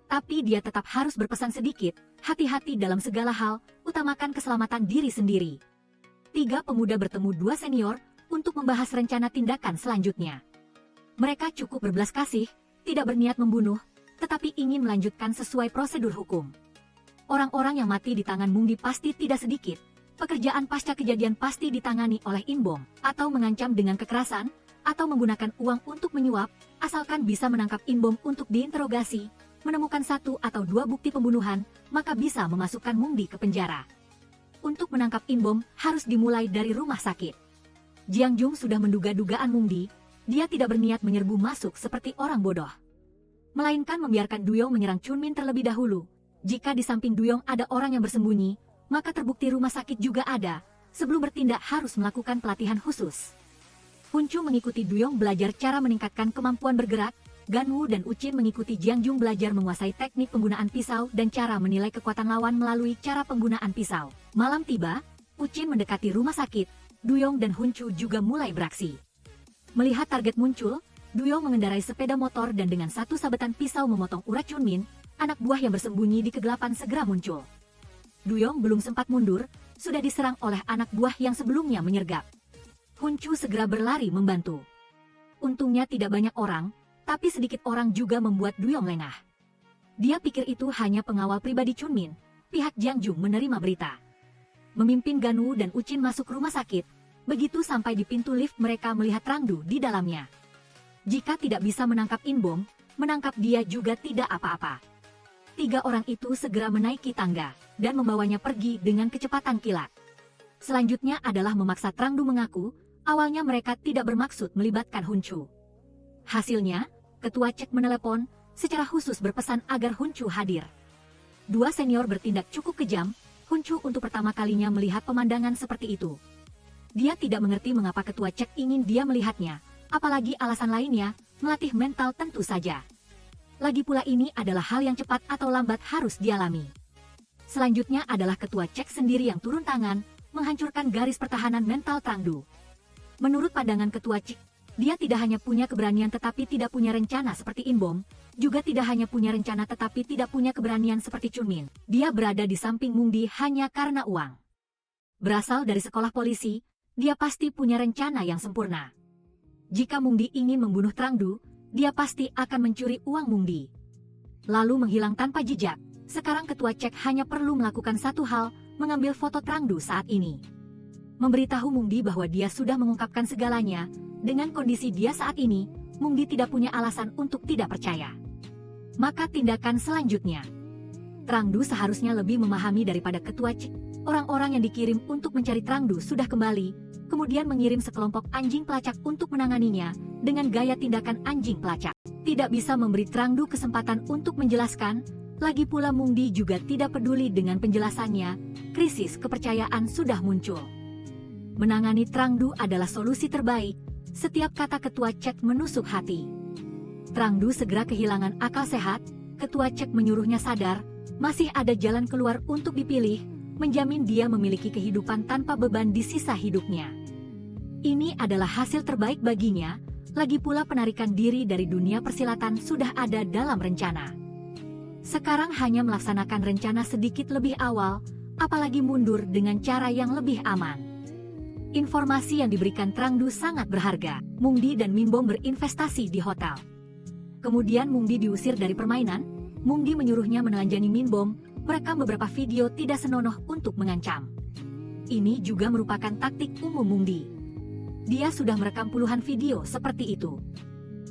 A: Tapi dia tetap harus berpesan sedikit, hati-hati dalam segala hal, utamakan keselamatan diri sendiri. 3 pemuda bertemu 2 senior untuk membahas rencana tindakan selanjutnya. Mereka cukup berbelas kasih, tidak berniat membunuh, tetapi ingin melanjutkan sesuai prosedur hukum. Orang-orang yang mati di tangan Mung Di pasti tidak sedikit. Pekerjaan pasca kejadian pasti ditangani oleh Inbom, atau mengancam dengan kekerasan, atau menggunakan uang untuk menyuap, asalkan bisa menangkap Inbom untuk diinterogasi, menemukan 1 atau 2 bukti pembunuhan, maka bisa memasukkan Mung Di ke penjara. Untuk menangkap Inbom, harus dimulai dari rumah sakit. Jiang Jung sudah menduga dugaan Mung Di, dia tidak berniat menyerbu masuk seperti orang bodoh. Melainkan membiarkan Duyong menyerang Chunmin terlebih dahulu. Jika di samping Duyong ada orang yang bersembunyi, maka terbukti rumah sakit juga ada, sebelum bertindak harus melakukan pelatihan khusus. Huncu mengikuti Duyong belajar cara meningkatkan kemampuan bergerak, Ganwu dan Ucin mengikuti Jiang Jung belajar menguasai teknik penggunaan pisau dan cara menilai kekuatan lawan melalui cara penggunaan pisau. Malam tiba, Ucin mendekati rumah sakit, Duyong dan Huncu juga mulai beraksi. Melihat target muncul, Duyong mengendarai sepeda motor dan dengan 1 sabetan pisau memotong urat Chunmin, anak buah yang bersembunyi di kegelapan segera muncul. Duyong belum sempat mundur, sudah diserang oleh anak buah yang sebelumnya menyergap. Huncu segera berlari membantu. Untungnya tidak banyak orang, tapi sedikit orang juga membuat Duyong lengah. Dia pikir itu hanya pengawal pribadi Chunmin. Pihak Jiang Jung menerima berita. Memimpin Ganwu dan Ucin masuk rumah sakit. Begitu sampai di pintu lift mereka melihat Rangdu di dalamnya. Jika tidak bisa menangkap Inbom, menangkap dia juga tidak apa-apa. 3 orang itu segera menaiki tangga dan membawanya pergi dengan kecepatan kilat. Selanjutnya adalah memaksa Rangdu mengaku, awalnya mereka tidak bermaksud melibatkan Huncu. Hasilnya, Ketua Cek menelepon, secara khusus berpesan agar Huncu hadir. 2 senior bertindak cukup kejam, Huncu untuk pertama kalinya melihat pemandangan seperti itu. Dia tidak mengerti mengapa Ketua Cek ingin dia melihatnya, apalagi alasan lainnya, melatih mental tentu saja. Lagi pula ini adalah hal yang cepat atau lambat harus dialami. Selanjutnya adalah Ketua Cek sendiri yang turun tangan, menghancurkan garis pertahanan mental Rangdu. Menurut pandangan Ketua Cek, dia tidak hanya punya keberanian tetapi tidak punya rencana seperti Inbom, juga tidak hanya punya rencana tetapi tidak punya keberanian seperti Chunmin. Dia berada di samping Mung Di hanya karena uang. Berasal dari sekolah polisi, dia pasti punya rencana yang sempurna. Jika Mung Di ingin membunuh Rangdu, dia pasti akan mencuri uang Mung Di, lalu menghilang tanpa jejak. Sekarang Ketua Cek hanya perlu melakukan satu hal, mengambil foto Rangdu saat ini. Memberitahu Mung Di bahwa dia sudah mengungkapkan segalanya. Dengan kondisi dia saat ini, Mung Di tidak punya alasan untuk tidak percaya. Maka tindakan selanjutnya, Rangdu seharusnya lebih memahami daripada Ketua Cek. Orang-orang yang dikirim untuk mencari Rangdu sudah kembali, kemudian mengirim sekelompok anjing pelacak untuk menanganinya, dengan gaya tindakan anjing pelacak. Tidak bisa memberi Rangdu kesempatan untuk menjelaskan, lagi pula Mung Di juga tidak peduli dengan penjelasannya, krisis kepercayaan sudah muncul. Menangani Rangdu adalah solusi terbaik. Setiap kata Ketua Cek menusuk hati. Rangdu segera kehilangan akal sehat, Ketua Cek menyuruhnya sadar, masih ada jalan keluar untuk dipilih, menjamin dia memiliki kehidupan tanpa beban di sisa hidupnya. Ini adalah hasil terbaik baginya, lagi pula penarikan diri dari dunia persilatan sudah ada dalam rencana. Sekarang hanya melaksanakan rencana sedikit lebih awal, apalagi mundur dengan cara yang lebih aman. Informasi yang diberikan Rangdu sangat berharga. Mung Di dan Minbom berinvestasi di hotel. Kemudian Mung Di diusir dari permainan. Mung Di menyuruhnya menelanjangi Minbom, merekam beberapa video tidak senonoh untuk mengancam. Ini juga merupakan taktik umum Mung Di. Dia sudah merekam puluhan video seperti itu.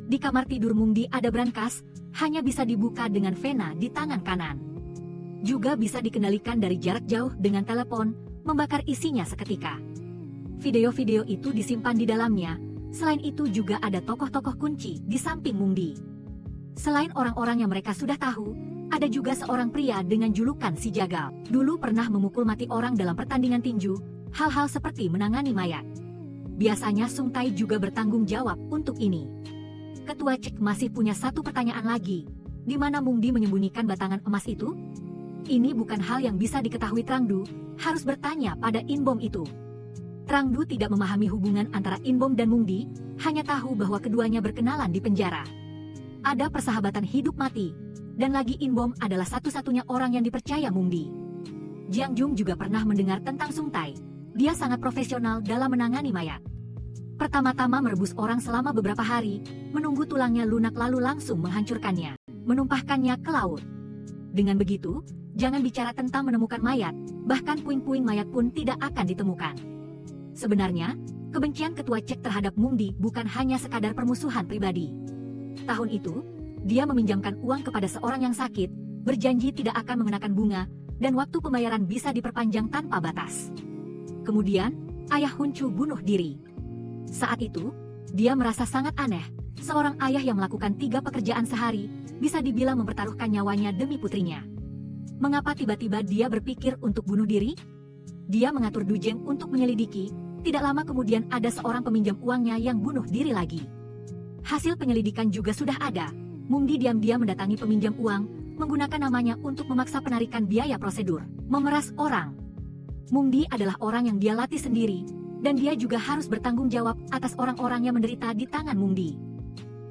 A: Di kamar tidur Mung Di ada brankas, hanya bisa dibuka dengan vena di tangan kanan. Juga bisa dikendalikan dari jarak jauh dengan telepon, membakar isinya seketika. Video-video itu disimpan di dalamnya, selain itu juga ada tokoh-tokoh kunci di samping Mung Di. Selain orang-orang yang mereka sudah tahu, ada juga seorang pria dengan julukan si Jagal. Dulu pernah memukul mati orang dalam pertandingan tinju, hal-hal seperti menangani mayat. Biasanya Sung Tai juga bertanggung jawab untuk ini. Ketua Cek masih punya satu pertanyaan lagi, di mana Mung Di menyembunyikan batangan emas itu? Ini bukan hal yang bisa diketahui Rangdu, harus bertanya pada Inbom itu. Trang Du tidak memahami hubungan antara Inbom dan Mungdi, hanya tahu bahwa keduanya berkenalan di penjara. Ada persahabatan hidup mati, dan lagi Inbom adalah satu-satunya orang yang dipercaya Mungdi. Jiang Jung juga pernah mendengar tentang Sung Tai. Dia sangat profesional dalam menangani mayat. Pertama-tama merebus orang selama beberapa hari, menunggu tulangnya lunak lalu langsung menghancurkannya, menumpahkannya ke laut. Dengan begitu, jangan bicara tentang menemukan mayat, bahkan puing-puing mayat pun tidak akan ditemukan. Sebenarnya, kebencian Ketua Cek terhadap Mungdi bukan hanya sekadar permusuhan pribadi. Tahun itu, dia meminjamkan uang kepada seorang yang sakit, berjanji tidak akan mengenakan bunga, dan waktu pembayaran bisa diperpanjang tanpa batas. Kemudian, ayah Hun Chu bunuh diri. Saat itu, dia merasa sangat aneh, seorang ayah yang melakukan 3 pekerjaan sehari, bisa dibilang mempertaruhkan nyawanya demi putrinya. Mengapa tiba-tiba dia berpikir untuk bunuh diri? Dia mengatur Du Jeng untuk menyelidiki, tidak lama kemudian ada seorang peminjam uangnya yang bunuh diri lagi. Hasil penyelidikan juga sudah ada. Mungdi diam-diam mendatangi peminjam uang, menggunakan namanya untuk memaksa penarikan biaya prosedur, memeras orang. Mungdi adalah orang yang dia latih sendiri, dan dia juga harus bertanggung jawab atas orang-orang yang menderita di tangan Mungdi.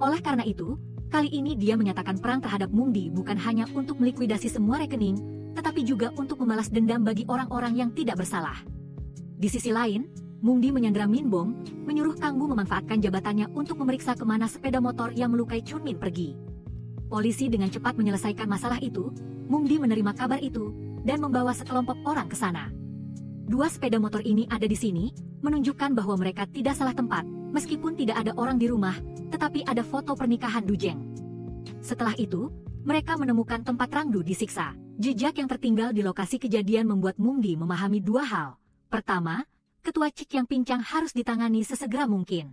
A: Oleh karena itu, kali ini dia menyatakan perang terhadap Mungdi bukan hanya untuk melikuidasi semua rekening, tetapi juga untuk membalas dendam bagi orang-orang yang tidak bersalah. Di sisi lain, Mungdi menyandera Min Bom, menyuruh Kang Bu memanfaatkan jabatannya untuk memeriksa kemana sepeda motor yang melukai Chun Min pergi. Polisi dengan cepat menyelesaikan masalah itu. Mungdi menerima kabar itu, dan membawa sekelompok orang ke sana. 2 sepeda motor ini ada di sini, menunjukkan bahwa mereka tidak salah tempat, meskipun tidak ada orang di rumah, tetapi ada foto pernikahan Du Jeng. Setelah itu, mereka menemukan tempat Trang Du disiksa. Jejak yang tertinggal di lokasi kejadian membuat Mungdi memahami 2 hal. Pertama, Ketua Cik yang pincang harus ditangani sesegera mungkin.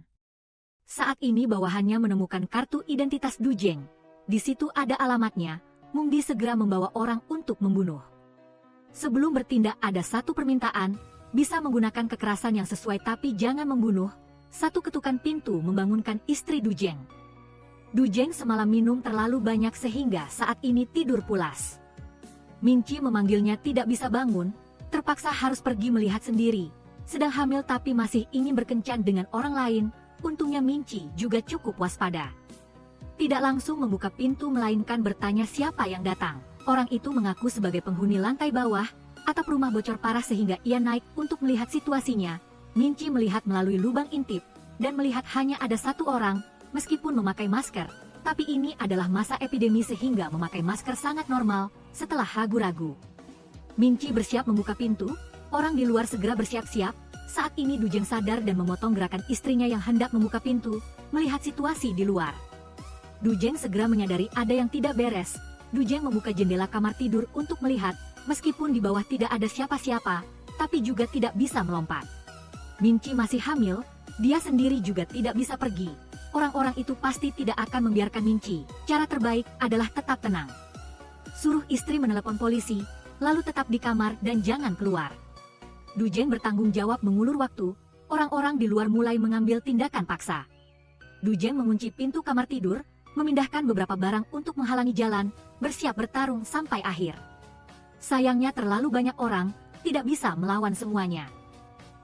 A: Saat ini bawahannya menemukan kartu identitas Du Jeng. Di situ ada alamatnya. Mungdi segera membawa orang untuk membunuh. Sebelum bertindak ada satu permintaan, bisa menggunakan kekerasan yang sesuai tapi jangan membunuh. Satu ketukan pintu membangunkan istri Du Jeng. Du Jeng semalam minum terlalu banyak sehingga saat ini tidur pulas. Min Chi memanggilnya tidak bisa bangun, terpaksa harus pergi melihat sendiri. Sedang hamil tapi masih ingin berkencan dengan orang lain, untungnya Min Chi juga cukup waspada. Tidak langsung membuka pintu melainkan bertanya siapa yang datang. Orang itu mengaku sebagai penghuni lantai bawah, atap rumah bocor parah sehingga ia naik untuk melihat situasinya. Min Chi melihat melalui lubang intip, dan melihat hanya ada 1 orang, meskipun memakai masker. Tapi ini adalah masa epidemi sehingga memakai masker sangat normal, setelah ragu-ragu. Min Chi bersiap membuka pintu, orang di luar segera bersiap-siap. Saat ini Du Jeng sadar dan memotong gerakan istrinya yang hendak membuka pintu, melihat situasi di luar. Du Jeng segera menyadari ada yang tidak beres. Du Jeng membuka jendela kamar tidur untuk melihat, meskipun di bawah tidak ada siapa-siapa, tapi juga tidak bisa melompat. Min Chi masih hamil, dia sendiri juga tidak bisa pergi. Orang-orang itu pasti tidak akan membiarkan Min Chi. Cara terbaik adalah tetap tenang. Suruh istri menelepon polisi, lalu tetap di kamar dan jangan keluar. Du Jeng bertanggung jawab mengulur waktu, orang-orang di luar mulai mengambil tindakan paksa. Du Jeng mengunci pintu kamar tidur, memindahkan beberapa barang untuk menghalangi jalan, bersiap bertarung sampai akhir. Sayangnya terlalu banyak orang, tidak bisa melawan semuanya.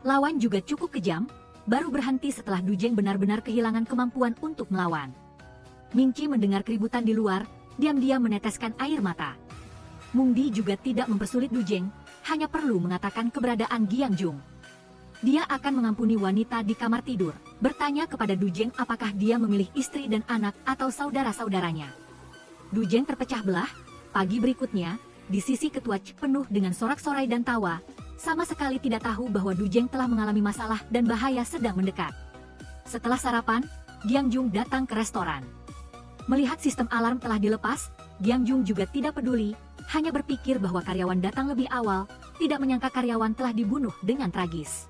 A: Lawan juga cukup kejam, baru berhenti setelah Du Jeng benar-benar kehilangan kemampuan untuk melawan. Min Chi mendengar keributan di luar, diam-diam meneteskan air mata. Mungdi juga tidak mempersulit Du Jeng, hanya perlu mengatakan keberadaan Giang Jung. Dia akan mengampuni wanita di kamar tidur, bertanya kepada Du Jeng apakah dia memilih istri dan anak atau saudara-saudaranya. Du Jeng terpecah belah. Pagi berikutnya, di sisi Ketua Cik penuh dengan sorak-sorai dan tawa, sama sekali tidak tahu bahwa Du Jeng telah mengalami masalah dan bahaya sedang mendekat. Setelah sarapan, Giang Jung datang ke restoran. Melihat sistem alarm telah dilepas, Giang Jung juga tidak peduli, hanya berpikir bahwa karyawan datang lebih awal, tidak menyangka karyawan telah dibunuh dengan tragis.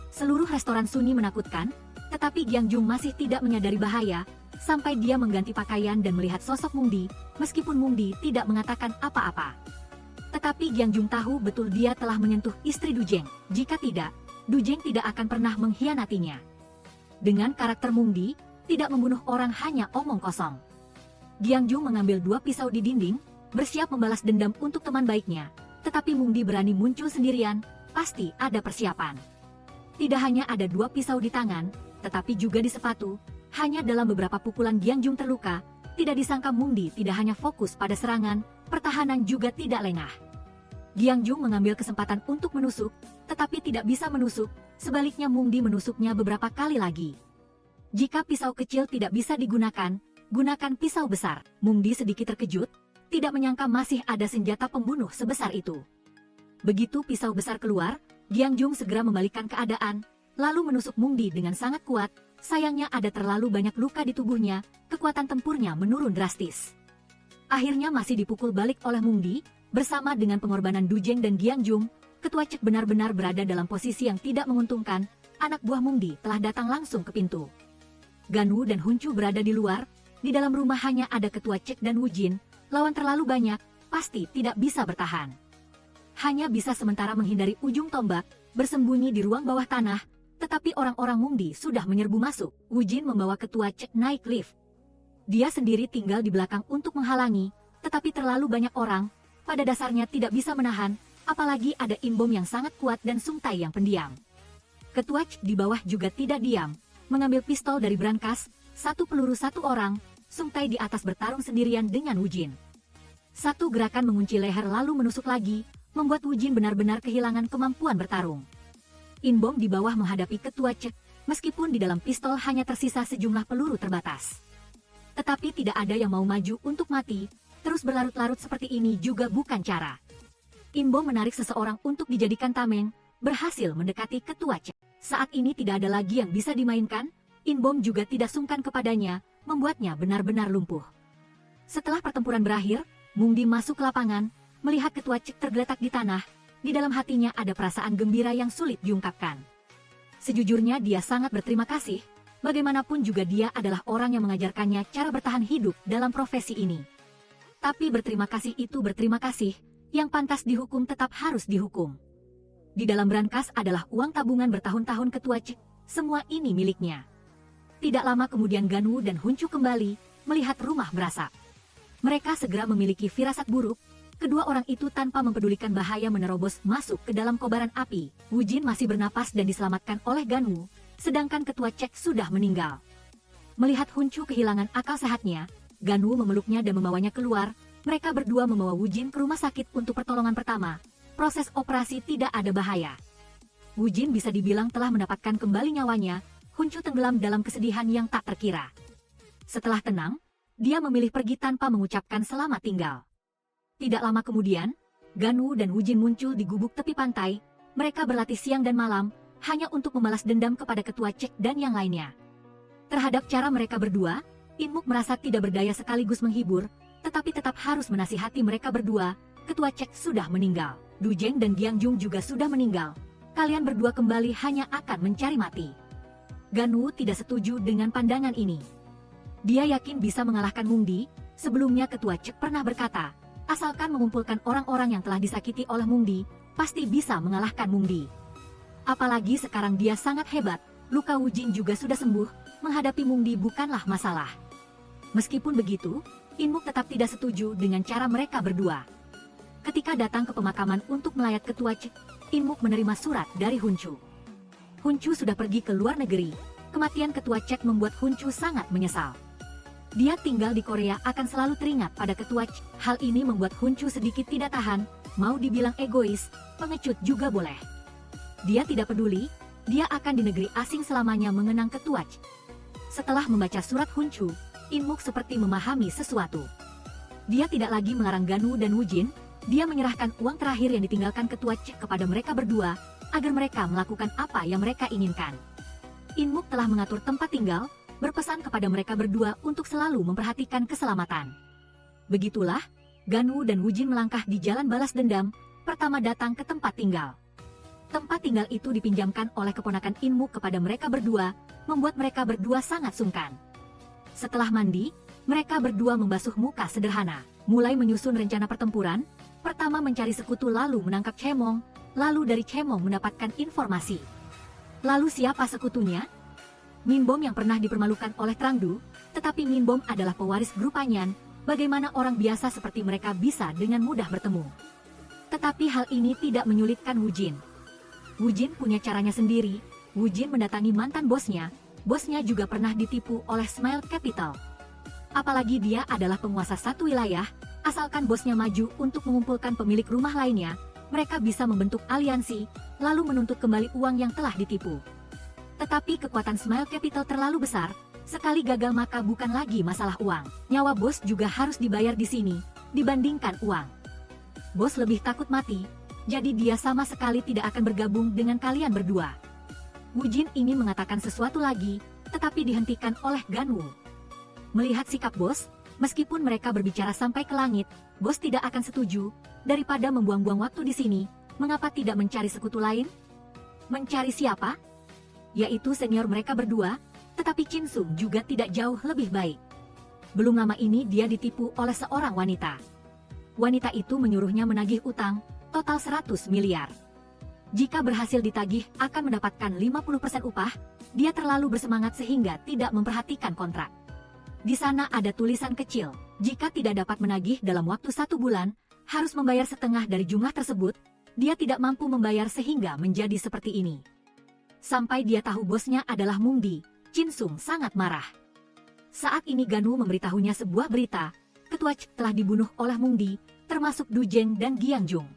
A: Seluruh restoran sunyi menakutkan, tetapi Giang Jung masih tidak menyadari bahaya, sampai dia mengganti pakaian dan melihat sosok Mungdi, meskipun Mungdi tidak mengatakan apa-apa. Tetapi Giang Jung tahu betul dia telah menyentuh istri Du Jeng, jika tidak, Du Jeng tidak akan pernah mengkhianatinya. Dengan karakter Mungdi, tidak membunuh orang hanya omong kosong. Giang Jung mengambil 2 pisau di dinding, bersiap membalas dendam untuk teman baiknya, tetapi Mungdi berani muncul sendirian, pasti ada persiapan. Tidak hanya ada 2 pisau di tangan, tetapi juga di sepatu. Hanya dalam beberapa pukulan Giang Jung terluka. Tidak disangka Mung Di tidak hanya fokus pada serangan, pertahanan juga tidak lengah. Giang Jung mengambil kesempatan untuk menusuk, tetapi tidak bisa menusuk. Sebaliknya Mung Di menusuknya beberapa kali lagi. Jika pisau kecil tidak bisa digunakan, gunakan pisau besar. Mung Di sedikit terkejut, tidak menyangka masih ada senjata pembunuh sebesar itu. Begitu pisau besar keluar, Giang Jung segera membalikkan keadaan, lalu menusuk Mung Di dengan sangat kuat. Sayangnya ada terlalu banyak luka di tubuhnya, kekuatan tempurnya menurun drastis. Akhirnya masih dipukul balik oleh Mung Di, bersama dengan pengorbanan Du Jeng dan Giang Jung. Ketua Cek benar-benar berada dalam posisi yang tidak menguntungkan. Anak buah Mung Di telah datang langsung ke pintu. Gan Wu dan Hun Chu berada di luar. Di dalam rumah hanya ada Ketua Cek dan Wu Jin. Lawan terlalu banyak, pasti tidak bisa bertahan. Hanya bisa sementara menghindari ujung tombak, bersembunyi di ruang bawah tanah. Tetapi orang-orang Mung Di sudah menyerbu masuk. Wu Jin membawa Ketua Cek naik lift. Dia sendiri tinggal di belakang untuk menghalangi, tetapi terlalu banyak orang. Pada dasarnya tidak bisa menahan, apalagi ada In Bom yang sangat kuat dan Sung Tai yang pendiam. Ketua Cek di bawah juga tidak diam, mengambil pistol dari brankas, 1 peluru 1 orang. Sung Tai di atas bertarung sendirian dengan Wu Jin. Satu gerakan mengunci leher lalu menusuk lagi, membuat Wu Jin benar-benar kehilangan kemampuan bertarung. In Bom di bawah menghadapi Ketua Cek, meskipun di dalam pistol hanya tersisa sejumlah peluru terbatas. Tetapi tidak ada yang mau maju untuk mati, terus berlarut-larut seperti ini juga bukan cara. In Bom menarik seseorang untuk dijadikan tameng, berhasil mendekati Ketua Cek. Saat ini tidak ada lagi yang bisa dimainkan, In Bom juga tidak sungkan kepadanya, membuatnya benar-benar lumpuh. Setelah pertempuran berakhir, Mung Di masuk ke lapangan, melihat Ketua Cek tergeletak di tanah. Di dalam hatinya ada perasaan gembira yang sulit diungkapkan. Sejujurnya dia sangat berterima kasih, bagaimanapun juga dia adalah orang yang mengajarkannya cara bertahan hidup dalam profesi ini. Tapi berterima kasih itu berterima kasih, yang pantas dihukum tetap harus dihukum. Di dalam brankas adalah uang tabungan bertahun-tahun Ketua Cek, semua ini miliknya. Tidak lama kemudian Gan Wu dan Hun Chu kembali, melihat rumah berasap. Mereka segera memiliki firasat buruk. Kedua orang itu tanpa mempedulikan bahaya menerobos masuk ke dalam kobaran api. Wu Jin masih bernapas dan diselamatkan oleh Gan Wu, sedangkan Ketua Cek sudah meninggal. Melihat Hun Chu kehilangan akal sehatnya, Gan Wu memeluknya dan membawanya keluar. Mereka berdua membawa Wu Jin ke rumah sakit untuk pertolongan pertama. Proses operasi tidak ada bahaya. Wu Jin bisa dibilang telah mendapatkan kembali nyawanya. Hun Chu tenggelam dalam kesedihan yang tak terkira. Setelah tenang, dia memilih pergi tanpa mengucapkan selamat tinggal. Tidak lama kemudian, Gan Wu dan Wu Jin muncul di gubuk tepi pantai. Mereka berlatih siang dan malam, hanya untuk membalas dendam kepada Ketua Cek dan yang lainnya. Terhadap cara mereka berdua, In Muk merasa tidak berdaya sekaligus menghibur, tetapi tetap harus menasihati mereka berdua. Ketua Cek sudah meninggal, Du Jeng dan Giang Jung juga sudah meninggal. Kalian berdua kembali hanya akan mencari mati. Gan Wu tidak setuju dengan pandangan ini. Dia yakin bisa mengalahkan Mung Di. Sebelumnya Ketua Cek pernah berkata, asalkan mengumpulkan orang-orang yang telah disakiti oleh Mung Di, pasti bisa mengalahkan Mung Di. Apalagi sekarang dia sangat hebat, luka Wu Jin juga sudah sembuh, menghadapi Mung Di bukanlah masalah. Meskipun begitu, In Muk tetap tidak setuju dengan cara mereka berdua. Ketika datang ke pemakaman untuk melayat Ketua Cek, In Muk menerima surat dari Hun Chu. Hun Chu sudah pergi ke luar negeri. Kematian Ketua Cek membuat Hun Chu sangat menyesal. Dia tinggal di Korea akan selalu teringat pada Ketua Cek. Hal ini membuat Hun Chu sedikit tidak tahan, mau dibilang egois, pengecut juga boleh. Dia tidak peduli, dia akan di negeri asing selamanya mengenang Ketua Cek. Setelah membaca surat Hun Chu, In Muk seperti memahami sesuatu. Dia tidak lagi melarang Gan Wu dan Wu Jin, dia menyerahkan uang terakhir yang ditinggalkan Ketua Cek kepada mereka berdua, agar mereka melakukan apa yang mereka inginkan. In Muk telah mengatur tempat tinggal, berpesan kepada mereka berdua untuk selalu memperhatikan keselamatan. Begitulah, Gan Wu dan Wu Jin melangkah di jalan balas dendam, pertama datang ke tempat tinggal. Tempat tinggal itu dipinjamkan oleh keponakan In Muk kepada mereka berdua, membuat mereka berdua sangat sungkan. Setelah mandi, mereka berdua membasuh muka sederhana, mulai menyusun rencana pertempuran, pertama mencari sekutu lalu menangkap Cemong, lalu dari Cemong mendapatkan informasi. Lalu siapa sekutunya? Min Bom yang pernah dipermalukan oleh Trangdu, tetapi Min Bom adalah pewaris grup Anyan, bagaimana orang biasa seperti mereka bisa dengan mudah bertemu. Tetapi hal ini tidak menyulitkan Wu Jin. Wu Jin punya caranya sendiri, Wu Jin mendatangi mantan bosnya juga pernah ditipu oleh Smile Capital. Apalagi dia adalah penguasa satu wilayah, asalkan bosnya maju untuk mengumpulkan pemilik rumah lainnya, mereka bisa membentuk aliansi, lalu menuntut kembali uang yang telah ditipu. Tetapi kekuatan Smile Capital terlalu besar, sekali gagal maka bukan lagi masalah uang. Nyawa bos juga harus dibayar di sini, dibandingkan uang. Bos lebih takut mati, jadi dia sama sekali tidak akan bergabung dengan kalian berdua. Wu Jin ingin mengatakan sesuatu lagi, tetapi dihentikan oleh Gan Wu. Melihat sikap bos, meskipun mereka berbicara sampai ke langit, bos tidak akan setuju. Daripada membuang-buang waktu di sini, mengapa tidak mencari sekutu lain? Mencari siapa? Yaitu senior mereka berdua, tetapi Chin Sung juga tidak jauh lebih baik. Belum lama ini dia ditipu oleh seorang wanita. Wanita itu menyuruhnya menagih utang, total 100 miliar. Jika berhasil ditagih akan mendapatkan 50% upah, dia terlalu bersemangat sehingga tidak memperhatikan kontrak. Di sana ada tulisan kecil, jika tidak dapat menagih dalam waktu 1 bulan, harus membayar setengah dari jumlah tersebut, dia tidak mampu membayar sehingga menjadi seperti ini. Sampai dia tahu bosnya adalah Mung Di, Chin Sung sangat marah. Saat ini Gan Wu memberitahunya sebuah berita, ketua C telah dibunuh oleh Mung Di, termasuk Du Zheng dan Giang Jung.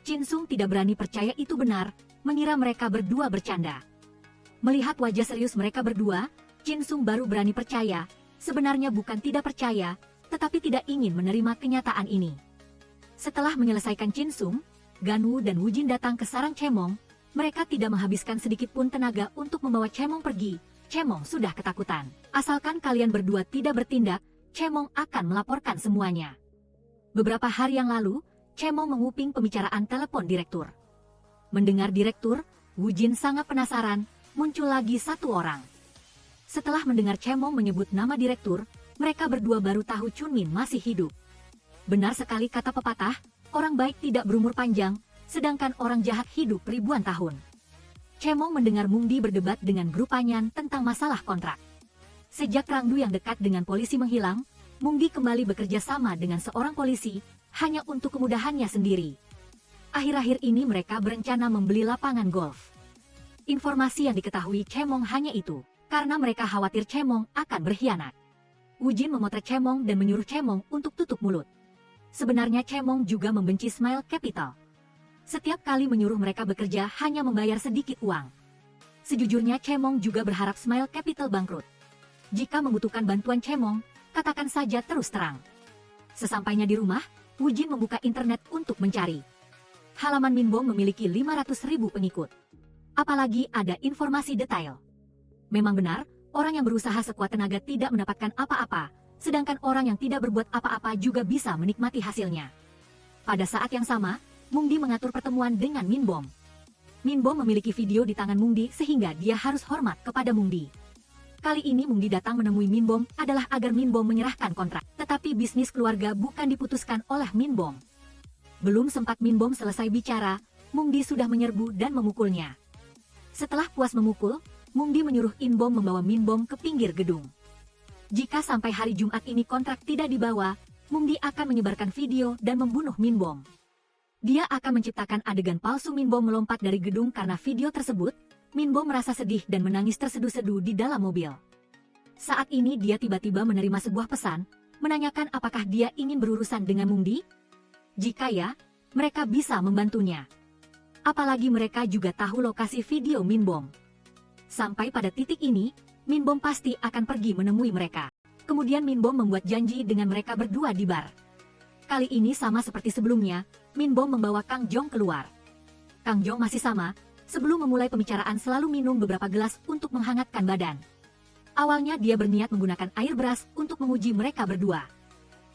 A: Chin Sung tidak berani percaya itu benar, mengira mereka berdua bercanda. Melihat wajah serius mereka berdua, Chin Sung baru berani percaya. Sebenarnya bukan tidak percaya, tetapi tidak ingin menerima kenyataan ini. Setelah menyelesaikan Chin Sung, Gan Wu dan Wu Jin datang ke sarang Cemong. Mereka tidak menghabiskan sedikit pun tenaga untuk membawa Cemong pergi. Cemong sudah ketakutan. Asalkan kalian berdua tidak bertindak, Cemong akan melaporkan semuanya. Beberapa hari yang lalu, Cemong menguping pembicaraan telepon direktur. Mendengar direktur, Wu Jin sangat penasaran, muncul lagi satu orang. Setelah mendengar Cemong menyebut nama direktur, mereka berdua baru tahu Chun Min masih hidup. Benar sekali kata pepatah, orang baik tidak berumur panjang, sedangkan orang jahat hidup ribuan tahun. Cemong mendengar Mung Di berdebat dengan grup Panyan tentang masalah kontrak. Sejak Rangdu yang dekat dengan polisi menghilang, Mung Di kembali bekerja sama dengan seorang polisi, hanya untuk kemudahannya sendiri. Akhir-akhir ini mereka berencana membeli lapangan golf. Informasi yang diketahui Cemong hanya itu. Karena mereka khawatir Cemong akan berkhianat. Wu Jin memotret Cemong dan menyuruh Cemong untuk tutup mulut. Sebenarnya Cemong juga membenci Smile Capital. Setiap kali menyuruh mereka bekerja hanya membayar sedikit uang. Sejujurnya Cemong juga berharap Smile Capital bangkrut. Jika membutuhkan bantuan Cemong, katakan saja terus terang. Sesampainya di rumah, Wu Jin membuka internet untuk mencari. Halaman Minbom memiliki 500.000 pengikut. Apalagi ada informasi detail. Memang benar, orang yang berusaha sekuat tenaga tidak mendapatkan apa-apa, sedangkan orang yang tidak berbuat apa-apa juga bisa menikmati hasilnya. Pada saat yang sama, Mung Di mengatur pertemuan dengan Minbom. Minbom memiliki video di tangan Mung Di sehingga dia harus hormat kepada Mung Di. Kali ini Mung Di datang menemui Minbom adalah agar Minbom menyerahkan kontrak, tetapi bisnis keluarga bukan diputuskan oleh Minbom. Belum sempat Minbom selesai bicara, Mung Di sudah menyerbu dan memukulnya. Setelah puas memukul, Mung Di menyuruh Inbom membawa Minbom ke pinggir gedung. Jika sampai hari Jumat ini kontrak tidak dibawa, Mung Di akan menyebarkan video dan membunuh Minbom. Dia akan menciptakan adegan palsu Minbom melompat dari gedung karena video tersebut. Minbom merasa sedih dan menangis terseduh-seduh di dalam mobil. Saat ini dia tiba-tiba menerima sebuah pesan, menanyakan apakah dia ingin berurusan dengan Mung Di? Jika ya, mereka bisa membantunya. Apalagi mereka juga tahu lokasi video Minbom. Sampai pada titik ini, Minbom pasti akan pergi menemui mereka. Kemudian Minbom membuat janji dengan mereka berdua di bar. Kali ini sama seperti sebelumnya, Minbom membawa Kang Jong keluar. Kang Jong masih sama, sebelum memulai pembicaraan selalu minum beberapa gelas untuk menghangatkan badan. Awalnya dia berniat menggunakan air beras untuk menguji mereka berdua.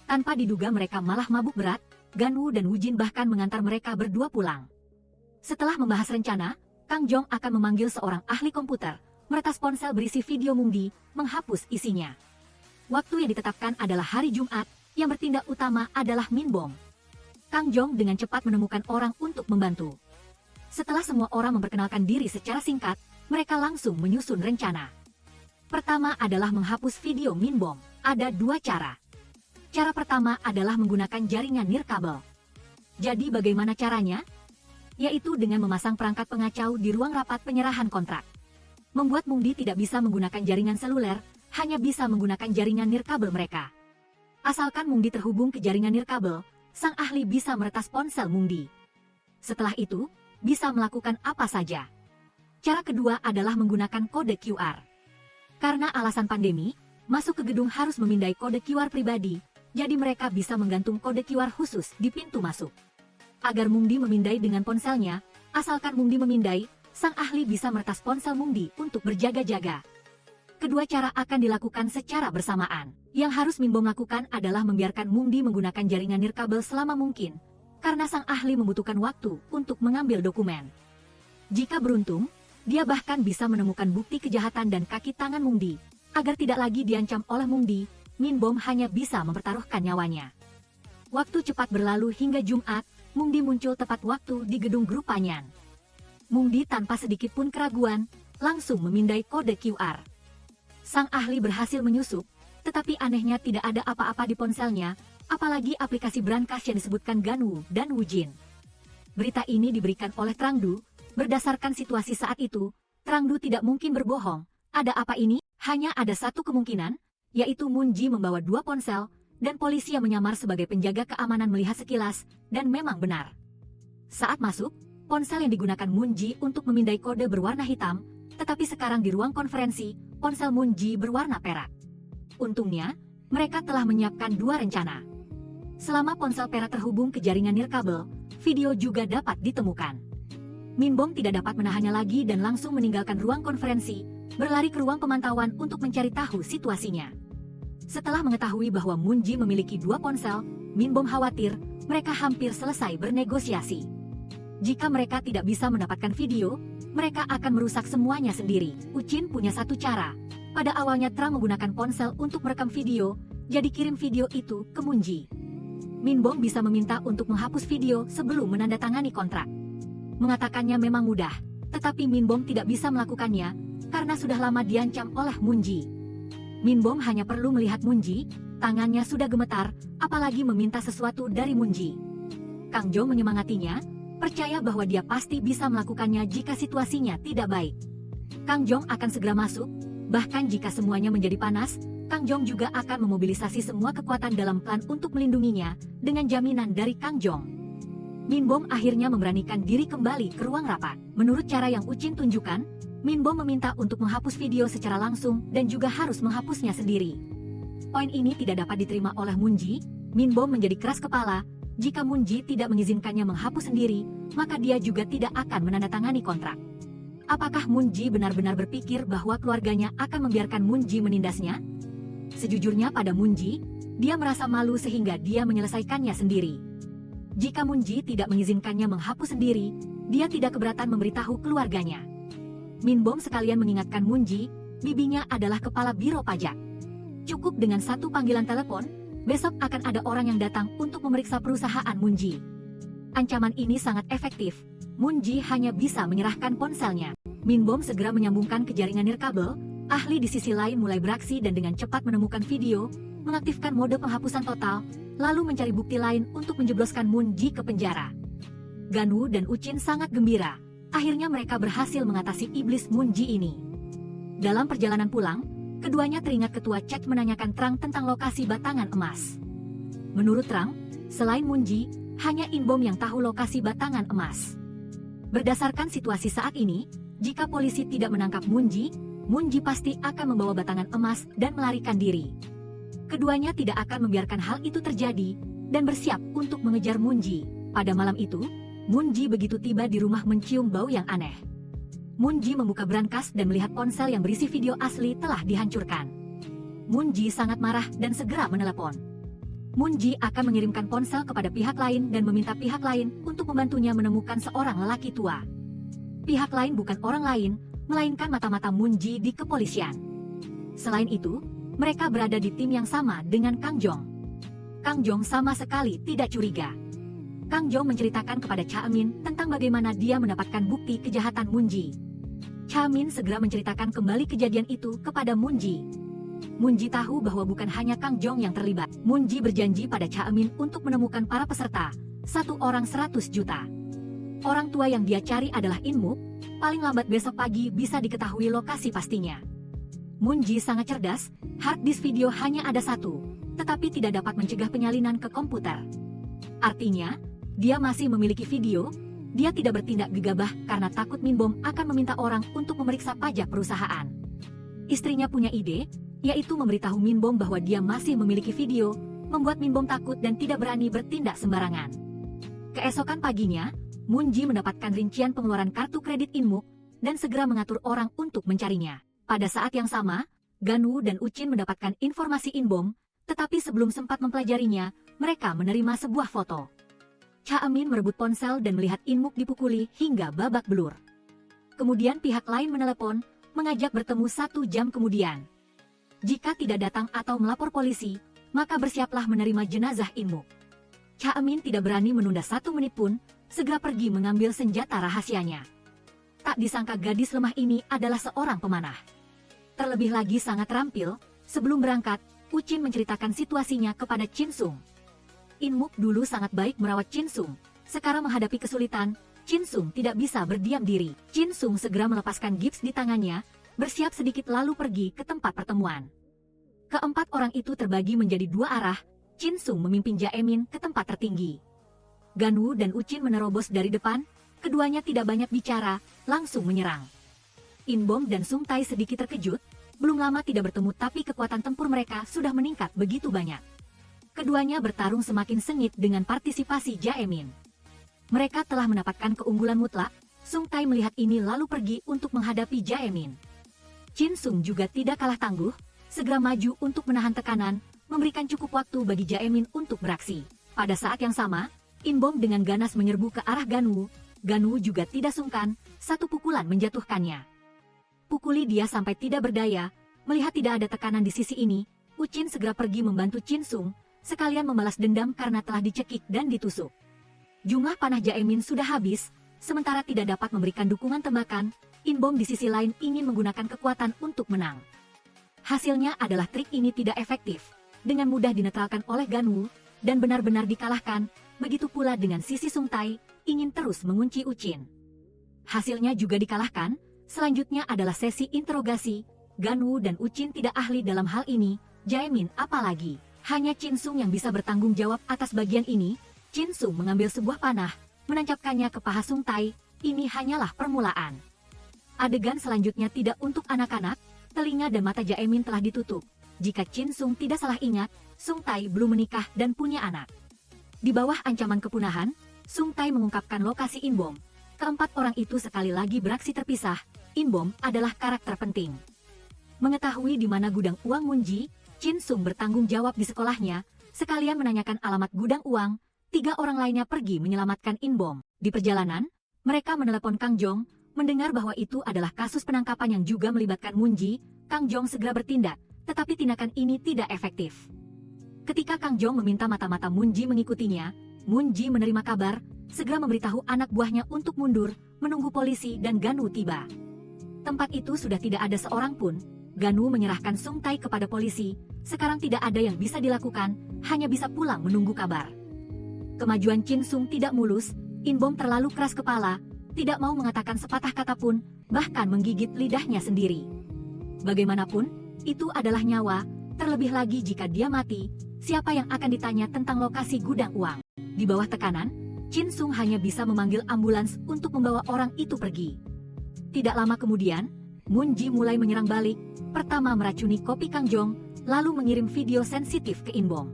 A: Tanpa diduga mereka malah mabuk berat, Gan Wu dan Wu Jin bahkan mengantar mereka berdua pulang. Setelah membahas rencana, Kang Jong akan memanggil seorang ahli komputer, meretas ponsel berisi video Mung Di, menghapus isinya. Waktu yang ditetapkan adalah hari Jumat, yang bertindak utama adalah Minbom. Kang Jong dengan cepat menemukan orang untuk membantu. Setelah semua orang memperkenalkan diri secara singkat, mereka langsung menyusun rencana. Pertama adalah menghapus video Minbom. Ada dua cara. Cara pertama adalah menggunakan jaringan nirkabel. Jadi bagaimana caranya? Yaitu dengan memasang perangkat pengacau di ruang rapat penyerahan kontrak. membuat Mungdi tidak bisa menggunakan jaringan seluler, hanya bisa menggunakan jaringan nirkabel mereka. Asalkan Mungdi terhubung ke jaringan nirkabel, sang ahli bisa meretas ponsel Mungdi. Setelah itu, bisa melakukan apa saja. Cara kedua adalah menggunakan kode QR. Karena alasan pandemi, masuk ke gedung harus memindai kode QR pribadi, jadi mereka bisa menggantung kode QR khusus di pintu masuk. Agar Mungdi memindai dengan ponselnya, asalkan Mungdi memindai, sang ahli bisa meretas ponsel Mungdi untuk berjaga-jaga. Kedua cara akan dilakukan secara bersamaan. Yang harus Min Bom lakukan adalah membiarkan Mungdi menggunakan jaringan nirkabel selama mungkin, karena sang ahli membutuhkan waktu untuk mengambil dokumen. Jika beruntung, dia bahkan bisa menemukan bukti kejahatan dan kaki tangan Mungdi. Agar tidak lagi diancam oleh Mungdi, Min Bom hanya bisa mempertaruhkan nyawanya. Waktu cepat berlalu hingga Jumat, Mungdi muncul tepat waktu di gedung grup Panyan. Mungdi tanpa sedikit pun keraguan, langsung memindai kode QR. Sang ahli berhasil menyusup, tetapi anehnya tidak ada apa-apa di ponselnya, apalagi aplikasi brankas yang disebutkan Ganwu dan Wujin. Berita ini diberikan oleh Trangdu, berdasarkan situasi saat itu, Trangdu tidak mungkin berbohong. Ada apa ini? Hanya ada satu kemungkinan, yaitu Munji membawa 2 ponsel, dan polisi yang menyamar sebagai penjaga keamanan melihat sekilas, dan memang benar. Saat masuk, ponsel yang digunakan Munji untuk memindai kode berwarna hitam, tetapi sekarang di ruang konferensi, ponsel Munji berwarna perak. Untungnya, mereka telah menyiapkan 2 rencana. Selama ponsel perak terhubung ke jaringan nirkabel, video juga dapat ditemukan. Min Bom tidak dapat menahannya lagi dan langsung meninggalkan ruang konferensi, berlari ke ruang pemantauan untuk mencari tahu situasinya. Setelah mengetahui bahwa Munji memiliki 2 ponsel, Min Bom khawatir mereka hampir selesai bernegosiasi. Jika mereka tidak bisa mendapatkan video, mereka akan merusak semuanya sendiri. Uchin punya satu cara. Pada awalnya Trang menggunakan ponsel untuk merekam video, jadi kirim video itu ke Munji. Min Bom bisa meminta untuk menghapus video sebelum menandatangani kontrak. Mengatakannya memang mudah, tetapi Min Bom tidak bisa melakukannya, karena sudah lama diancam oleh Munji. Min Bom hanya perlu melihat Munji, tangannya sudah gemetar, apalagi meminta sesuatu dari Munji. Kang Jo menyemangatinya, percaya bahwa dia pasti bisa melakukannya jika situasinya tidak baik. Kang Jong akan segera masuk, bahkan jika semuanya menjadi panas, Kang Jong juga akan memobilisasi semua kekuatan dalam klan untuk melindunginya, dengan jaminan dari Kang Jong. Min Bom akhirnya memberanikan diri kembali ke ruang rapat. Menurut cara yang Uchin tunjukkan, Min Bom meminta untuk menghapus video secara langsung dan juga harus menghapusnya sendiri. Poin ini tidak dapat diterima oleh Munji. Min Bom menjadi keras kepala. Jika Munji tidak mengizinkannya menghapus sendiri, maka dia juga tidak akan menandatangani kontrak. Apakah Munji benar-benar berpikir bahwa keluarganya akan membiarkan Munji menindasnya? Sejujurnya pada Munji, dia merasa malu sehingga dia menyelesaikannya sendiri. Jika Munji tidak mengizinkannya menghapus sendiri, dia tidak keberatan memberitahu keluarganya. Min Bom sekalian mengingatkan Munji, bibinya adalah kepala biro pajak. Cukup dengan satu panggilan telepon, besok akan ada orang yang datang untuk memeriksa perusahaan Munji. Ancaman ini sangat efektif. Munji hanya bisa menyerahkan ponselnya. Min Bom segera menyambungkan ke jaringan nirkabel. Ahli di sisi lain mulai beraksi dan dengan cepat menemukan video, mengaktifkan mode penghapusan total, lalu mencari bukti lain untuk menjebloskan Munji ke penjara. Ganwu dan Uchin sangat gembira. Akhirnya mereka berhasil mengatasi iblis Munji ini. Dalam perjalanan pulang, keduanya teringat ketua Cek menanyakan Trang tentang lokasi batangan emas. Menurut Trang, selain Munji, hanya In Bom yang tahu lokasi batangan emas. Berdasarkan situasi saat ini, jika polisi tidak menangkap Munji, Munji pasti akan membawa batangan emas dan melarikan diri. Keduanya tidak akan membiarkan hal itu terjadi, dan bersiap untuk mengejar Munji. Pada malam itu, Munji begitu tiba di rumah mencium bau yang aneh. Munji membuka brankas dan melihat ponsel yang berisi video asli telah dihancurkan. Munji sangat marah dan segera menelepon. Munji akan mengirimkan ponsel kepada pihak lain dan meminta pihak lain untuk membantunya menemukan seorang lelaki tua. Pihak lain bukan orang lain, melainkan mata-mata Munji di kepolisian. Selain itu, mereka berada di tim yang sama dengan Kang Jong. Kang Jong sama sekali tidak curiga. Kang Jong menceritakan kepada Cha Min tentang bagaimana dia mendapatkan bukti kejahatan Munji. Cha Min segera menceritakan kembali kejadian itu kepada Munji. Munji tahu bahwa bukan hanya Kang Jong yang terlibat. Munji berjanji pada Cha Min untuk menemukan para peserta, 1 orang 100 juta. Orang tua yang dia cari adalah In Muk, paling lambat besok pagi bisa diketahui lokasi pastinya. Moon Ji sangat cerdas, hard disk video hanya ada satu, tetapi tidak dapat mencegah penyalinan ke komputer. Artinya, dia masih memiliki video, dia tidak bertindak gegabah karena takut Min Bom akan meminta orang untuk memeriksa pajak perusahaan. Istrinya punya ide, yaitu memberitahu Min Bom bahwa dia masih memiliki video, membuat Min Bom takut dan tidak berani bertindak sembarangan. Keesokan paginya, Moon Ji mendapatkan rincian pengeluaran kartu kredit Inmuk dan segera mengatur orang untuk mencarinya. Pada saat yang sama, Ganu dan Uchin mendapatkan informasi Inbom, tetapi sebelum sempat mempelajarinya, mereka menerima sebuah foto. Cha Emin merebut ponsel dan melihat Inmuk dipukuli hingga babak belur. Kemudian pihak lain menelepon, mengajak bertemu 1 jam kemudian. Jika tidak datang atau melapor polisi, maka bersiaplah menerima jenazah Inmuk. Cha Emin tidak berani menunda 1 menit pun, segera pergi mengambil senjata rahasianya. Tak disangka gadis lemah ini adalah seorang pemanah. Terlebih lagi sangat terampil, sebelum berangkat, Uchin menceritakan situasinya kepada Chin Sung. Inmuk dulu sangat baik merawat Chin Sung, sekarang menghadapi kesulitan, Chin Sung tidak bisa berdiam diri. Chin Sung segera melepaskan gips di tangannya, bersiap sedikit lalu pergi ke tempat pertemuan. Keempat orang itu terbagi menjadi 2 arah, Chin Sung memimpin Jaemin ke tempat tertinggi. Ganu dan Uchin menerobos dari depan, keduanya tidak banyak bicara, langsung menyerang. Inbom dan Sung Tai sedikit terkejut, belum lama tidak bertemu tapi kekuatan tempur mereka sudah meningkat begitu banyak. Keduanya bertarung semakin sengit dengan partisipasi Jaemin. Mereka telah mendapatkan keunggulan mutlak, Sung Tai melihat ini lalu pergi untuk menghadapi Jaemin. Chin Sung juga tidak kalah tangguh, segera maju untuk menahan tekanan, memberikan cukup waktu bagi Jaemin untuk beraksi. Pada saat yang sama, Inbom dengan ganas menyerbu ke arah Ganu, Ganu juga tidak sungkan, 1 pukulan menjatuhkannya. Pukuli dia sampai tidak berdaya, melihat tidak ada tekanan di sisi ini, Uchin segera pergi membantu Chin Sung, sekalian membalas dendam karena telah dicekik dan ditusuk. Jumlah panah Jaemin sudah habis, sementara tidak dapat memberikan dukungan tembakan, Inbom di sisi lain ingin menggunakan kekuatan untuk menang. Hasilnya adalah trik ini tidak efektif, dengan mudah dinetralkan oleh Ganu, dan benar-benar dikalahkan, begitu pula dengan sisi Sung Tai, ingin terus mengunci Uchin. Hasilnya juga dikalahkan. Selanjutnya adalah sesi interogasi, Ganu dan Uchin tidak ahli dalam hal ini, Jaemin apalagi. Hanya Chin Sung yang bisa bertanggung jawab atas bagian ini. Chin Sung mengambil sebuah panah, menancapkannya ke paha Sung Tai, ini hanyalah permulaan. Adegan selanjutnya tidak untuk anak-anak, telinga dan mata Jaemin telah ditutup. Jika Chin Sung tidak salah ingat, Sung Tai belum menikah dan punya anak. Di bawah ancaman kepunahan, Sung Tai mengungkapkan lokasi Inbom. Keempat orang itu sekali lagi beraksi terpisah, Inbom adalah karakter penting. Mengetahui di mana gudang uang Moon Ji, Chin Sung bertanggung jawab di sekolahnya, sekalian menanyakan alamat gudang uang, 3 orang lainnya pergi menyelamatkan Inbom. Di perjalanan, mereka menelepon Kang Jong, mendengar bahwa itu adalah kasus penangkapan yang juga melibatkan Moon Ji, Kang Jong segera bertindak, tetapi tindakan ini tidak efektif. Ketika Kang Jong meminta mata-mata Moon Ji mengikutinya, Moon Ji menerima kabar, segera memberitahu anak buahnya untuk mundur, menunggu polisi dan Ganu tiba. Tempat itu sudah tidak ada seorang pun, Ganu menyerahkan Sung Tai kepada polisi, sekarang tidak ada yang bisa dilakukan, hanya bisa pulang menunggu kabar. Kemajuan Chin Sung tidak mulus, Inbom terlalu keras kepala, tidak mau mengatakan sepatah kata pun, bahkan menggigit lidahnya sendiri. Bagaimanapun, itu adalah nyawa, terlebih lagi jika dia mati, siapa yang akan ditanya tentang lokasi gudang uang. Di bawah tekanan, Chin Sung hanya bisa memanggil ambulans untuk membawa orang itu pergi. Tidak lama kemudian, Moon Ji mulai menyerang balik, pertama meracuni kopi Kang Jong, lalu mengirim video sensitif ke Inbom.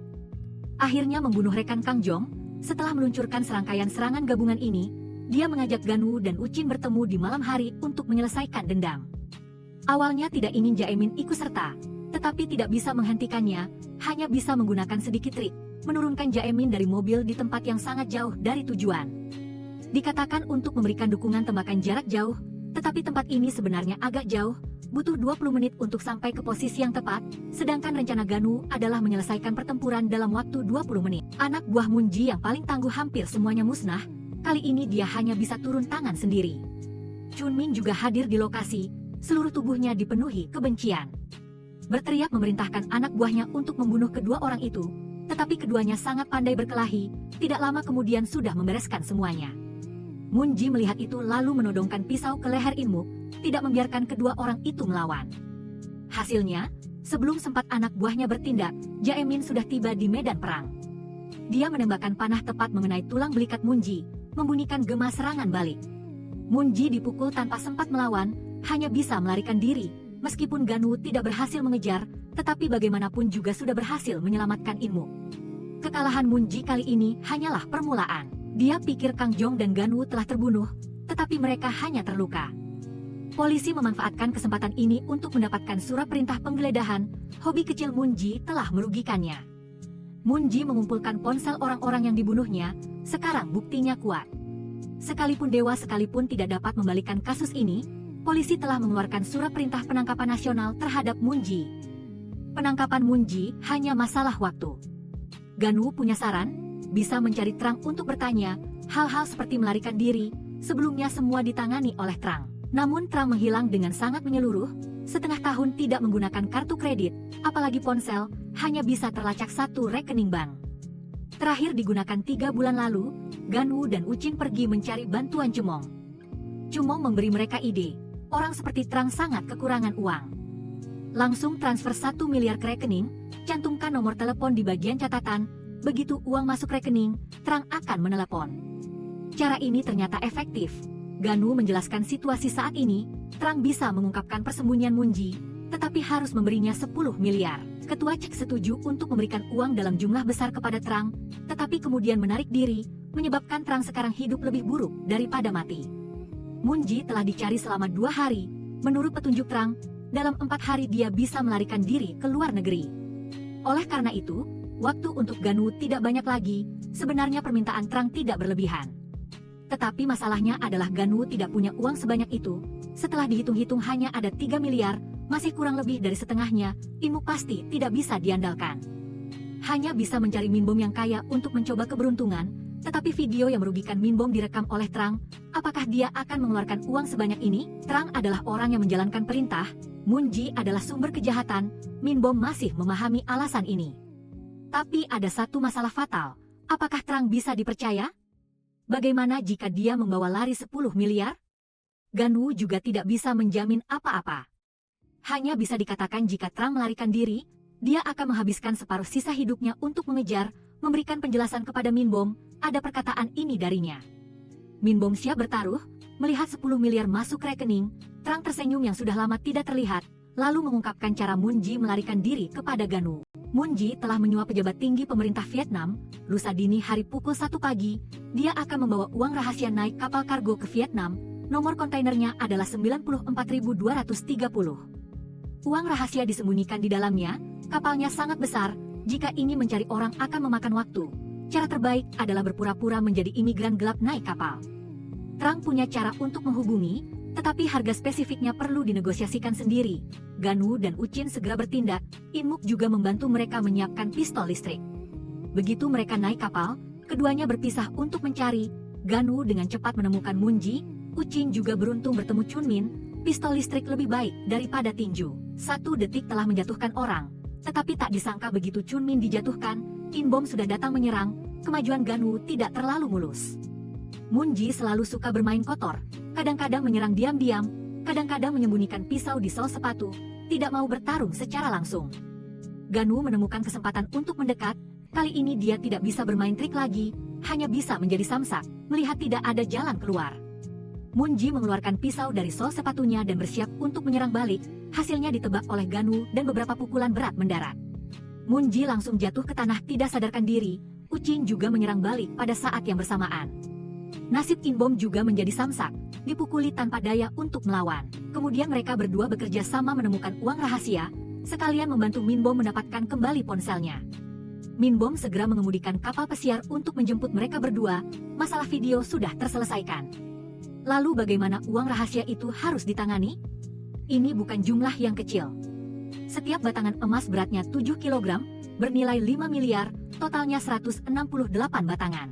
A: Akhirnya membunuh rekan Kang Jong, setelah meluncurkan serangkaian serangan gabungan ini, dia mengajak Ganu dan Uchin bertemu di malam hari untuk menyelesaikan dendam. Awalnya tidak ingin Jaemin ikut serta, tetapi tidak bisa menghentikannya, hanya bisa menggunakan sedikit trik, menurunkan Jaemin dari mobil di tempat yang sangat jauh dari tujuan. Dikatakan untuk memberikan dukungan tembakan jarak jauh, tetapi tempat ini sebenarnya agak jauh, butuh 20 menit untuk sampai ke posisi yang tepat, sedangkan rencana Ganu adalah menyelesaikan pertempuran dalam waktu 20 menit. Anak buah Moon Ji yang paling tangguh hampir semuanya musnah, kali ini dia hanya bisa turun tangan sendiri. Chun Min juga hadir di lokasi, seluruh tubuhnya dipenuhi kebencian. Berteriak memerintahkan anak buahnya untuk membunuh kedua orang itu, tetapi keduanya sangat pandai berkelahi, tidak lama kemudian sudah membereskan semuanya. Munji melihat itu lalu menodongkan pisau ke leher Inmuk, tidak membiarkan kedua orang itu melawan. Hasilnya, sebelum sempat anak buahnya bertindak, Jaemin sudah tiba di medan perang. Dia menembakkan panah tepat mengenai tulang belikat Munji, membunyikan gema serangan balik. Munji dipukul tanpa sempat melawan, hanya bisa melarikan diri, meskipun Ganwoo tidak berhasil mengejar, tetapi bagaimanapun juga sudah berhasil menyelamatkan Inmuk. Kekalahan Munji kali ini hanyalah permulaan. Dia pikir Kang Jong dan Ganwoo telah terbunuh, tetapi mereka hanya terluka. Polisi memanfaatkan kesempatan ini untuk mendapatkan surat perintah penggeledahan. Hobi kecil Munji telah merugikannya. Munji mengumpulkan ponsel orang-orang yang dibunuhnya, sekarang buktinya kuat. Sekalipun dewa sekalipun tidak dapat membalikan kasus ini, polisi telah mengeluarkan surat perintah penangkapan nasional terhadap Munji. Penangkapan Munji hanya masalah waktu. Ganwoo punya saran, bisa mencari Trang untuk bertanya, hal-hal seperti melarikan diri, sebelumnya semua ditangani oleh Trang. Namun Trang menghilang dengan sangat menyeluruh, setengah tahun tidak menggunakan kartu kredit, apalagi ponsel, hanya bisa terlacak satu rekening bank. Terakhir digunakan 3 bulan lalu, Ganwoo dan Ucin pergi mencari bantuan Cumong. Cumong memberi mereka ide, orang seperti Trang sangat kekurangan uang. Langsung transfer 1 miliar ke rekening, cantumkan nomor telepon di bagian catatan, begitu uang masuk rekening, Trang akan menelepon. Cara ini ternyata efektif. Ganwoo menjelaskan situasi saat ini, Trang bisa mengungkapkan persembunyian Munji, tetapi harus memberinya 10 miliar. Ketua Cek setuju untuk memberikan uang dalam jumlah besar kepada Trang, tetapi kemudian menarik diri, menyebabkan Trang sekarang hidup lebih buruk daripada mati. Munji telah dicari selama 2 hari, menurut petunjuk Trang, dalam 4 hari dia bisa melarikan diri ke luar negeri. Oleh karena itu, waktu untuk Ganwoo tidak banyak lagi, sebenarnya permintaan Trang tidak berlebihan. Tetapi masalahnya adalah Ganwoo tidak punya uang sebanyak itu, setelah dihitung-hitung hanya ada 3 miliar, masih kurang lebih dari setengahnya, Inmuk pasti tidak bisa diandalkan. Hanya bisa mencari Minbom yang kaya untuk mencoba keberuntungan, tetapi video yang merugikan Minbom direkam oleh Trang, apakah dia akan mengeluarkan uang sebanyak ini? Trang adalah orang yang menjalankan perintah, Munji adalah sumber kejahatan, Minbom masih memahami alasan ini. Tapi ada satu masalah fatal, apakah Trang bisa dipercaya? Bagaimana jika dia membawa lari 10 miliar? Ganwoo juga tidak bisa menjamin apa-apa. Hanya bisa dikatakan jika Trang melarikan diri, dia akan menghabiskan separuh sisa hidupnya untuk mengejar, memberikan penjelasan kepada Minbom, ada perkataan ini darinya. Minbom siap bertaruh, melihat 10 miliar masuk rekening, Trang tersenyum yang sudah lama tidak terlihat, lalu mengungkapkan cara Munji melarikan diri kepada Ganwoo. Munji telah menyuap pejabat tinggi pemerintah Vietnam, lusa dini hari pukul 1 pagi, dia akan membawa uang rahasia naik kapal kargo ke Vietnam, nomor kontainernya adalah 94.230. Uang rahasia disembunyikan di dalamnya, kapalnya sangat besar, jika ini mencari orang akan memakan waktu. Cara terbaik adalah berpura-pura menjadi imigran gelap naik kapal. Trang punya cara untuk menghubungi, tetapi harga spesifiknya perlu dinegosiasikan sendiri. Ganwoo dan Ucin segera bertindak, Inmuk juga membantu mereka menyiapkan pistol listrik. Begitu mereka naik kapal, keduanya berpisah untuk mencari. Ganwoo dengan cepat menemukan Munji, Ucin juga beruntung bertemu Chunmin, pistol listrik lebih baik daripada tinju. 1 detik telah menjatuhkan orang, tetapi tak disangka begitu Chunmin dijatuhkan, Inbom sudah datang menyerang, kemajuan Ganwoo tidak terlalu mulus. Munji selalu suka bermain kotor, kadang-kadang menyerang diam-diam, kadang-kadang menyembunyikan pisau di sol sepatu, tidak mau bertarung secara langsung. Ganwoo menemukan kesempatan untuk mendekat, kali ini dia tidak bisa bermain trik lagi, hanya bisa menjadi samsak, melihat tidak ada jalan keluar. Munji mengeluarkan pisau dari sol sepatunya dan bersiap untuk menyerang balik, hasilnya ditebak oleh Ganwoo dan beberapa pukulan berat mendarat. Munji langsung jatuh ke tanah tidak sadarkan diri, Ucin juga menyerang balik pada saat yang bersamaan. Nasib Inbom juga menjadi samsak, dipukuli tanpa daya untuk melawan. Kemudian mereka berdua bekerja sama menemukan uang rahasia, sekalian membantu Minbom mendapatkan kembali ponselnya. Minbom segera mengemudikan kapal pesiar untuk menjemput mereka berdua, masalah video sudah terselesaikan. Lalu bagaimana uang rahasia itu harus ditangani? Ini bukan jumlah yang kecil. Setiap batangan emas beratnya 7 kg, bernilai 5 miliar, totalnya 168 batangan.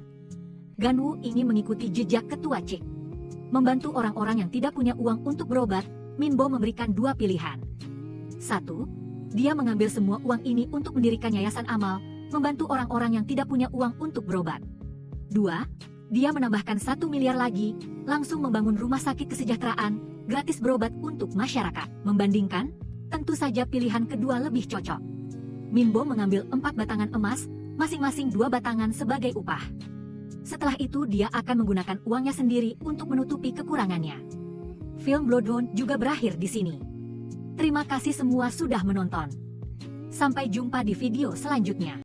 A: Ganwoo ingin mengikuti jejak ketua Cik. Membantu orang-orang yang tidak punya uang untuk berobat, Minbom memberikan 2 pilihan. 1. Dia mengambil semua uang ini untuk mendirikan yayasan amal, membantu orang-orang yang tidak punya uang untuk berobat. 2. Dia menambahkan 1 miliar lagi, langsung membangun rumah sakit kesejahteraan, gratis berobat untuk masyarakat. Membandingkan, tentu saja pilihan kedua lebih cocok. Minbo mengambil 4 batangan emas, masing-masing 2 batangan sebagai upah. Setelah itu dia akan menggunakan uangnya sendiri untuk menutupi kekurangannya. Film Bloodhound juga berakhir di sini. Terima kasih semua sudah menonton. Sampai jumpa di video selanjutnya.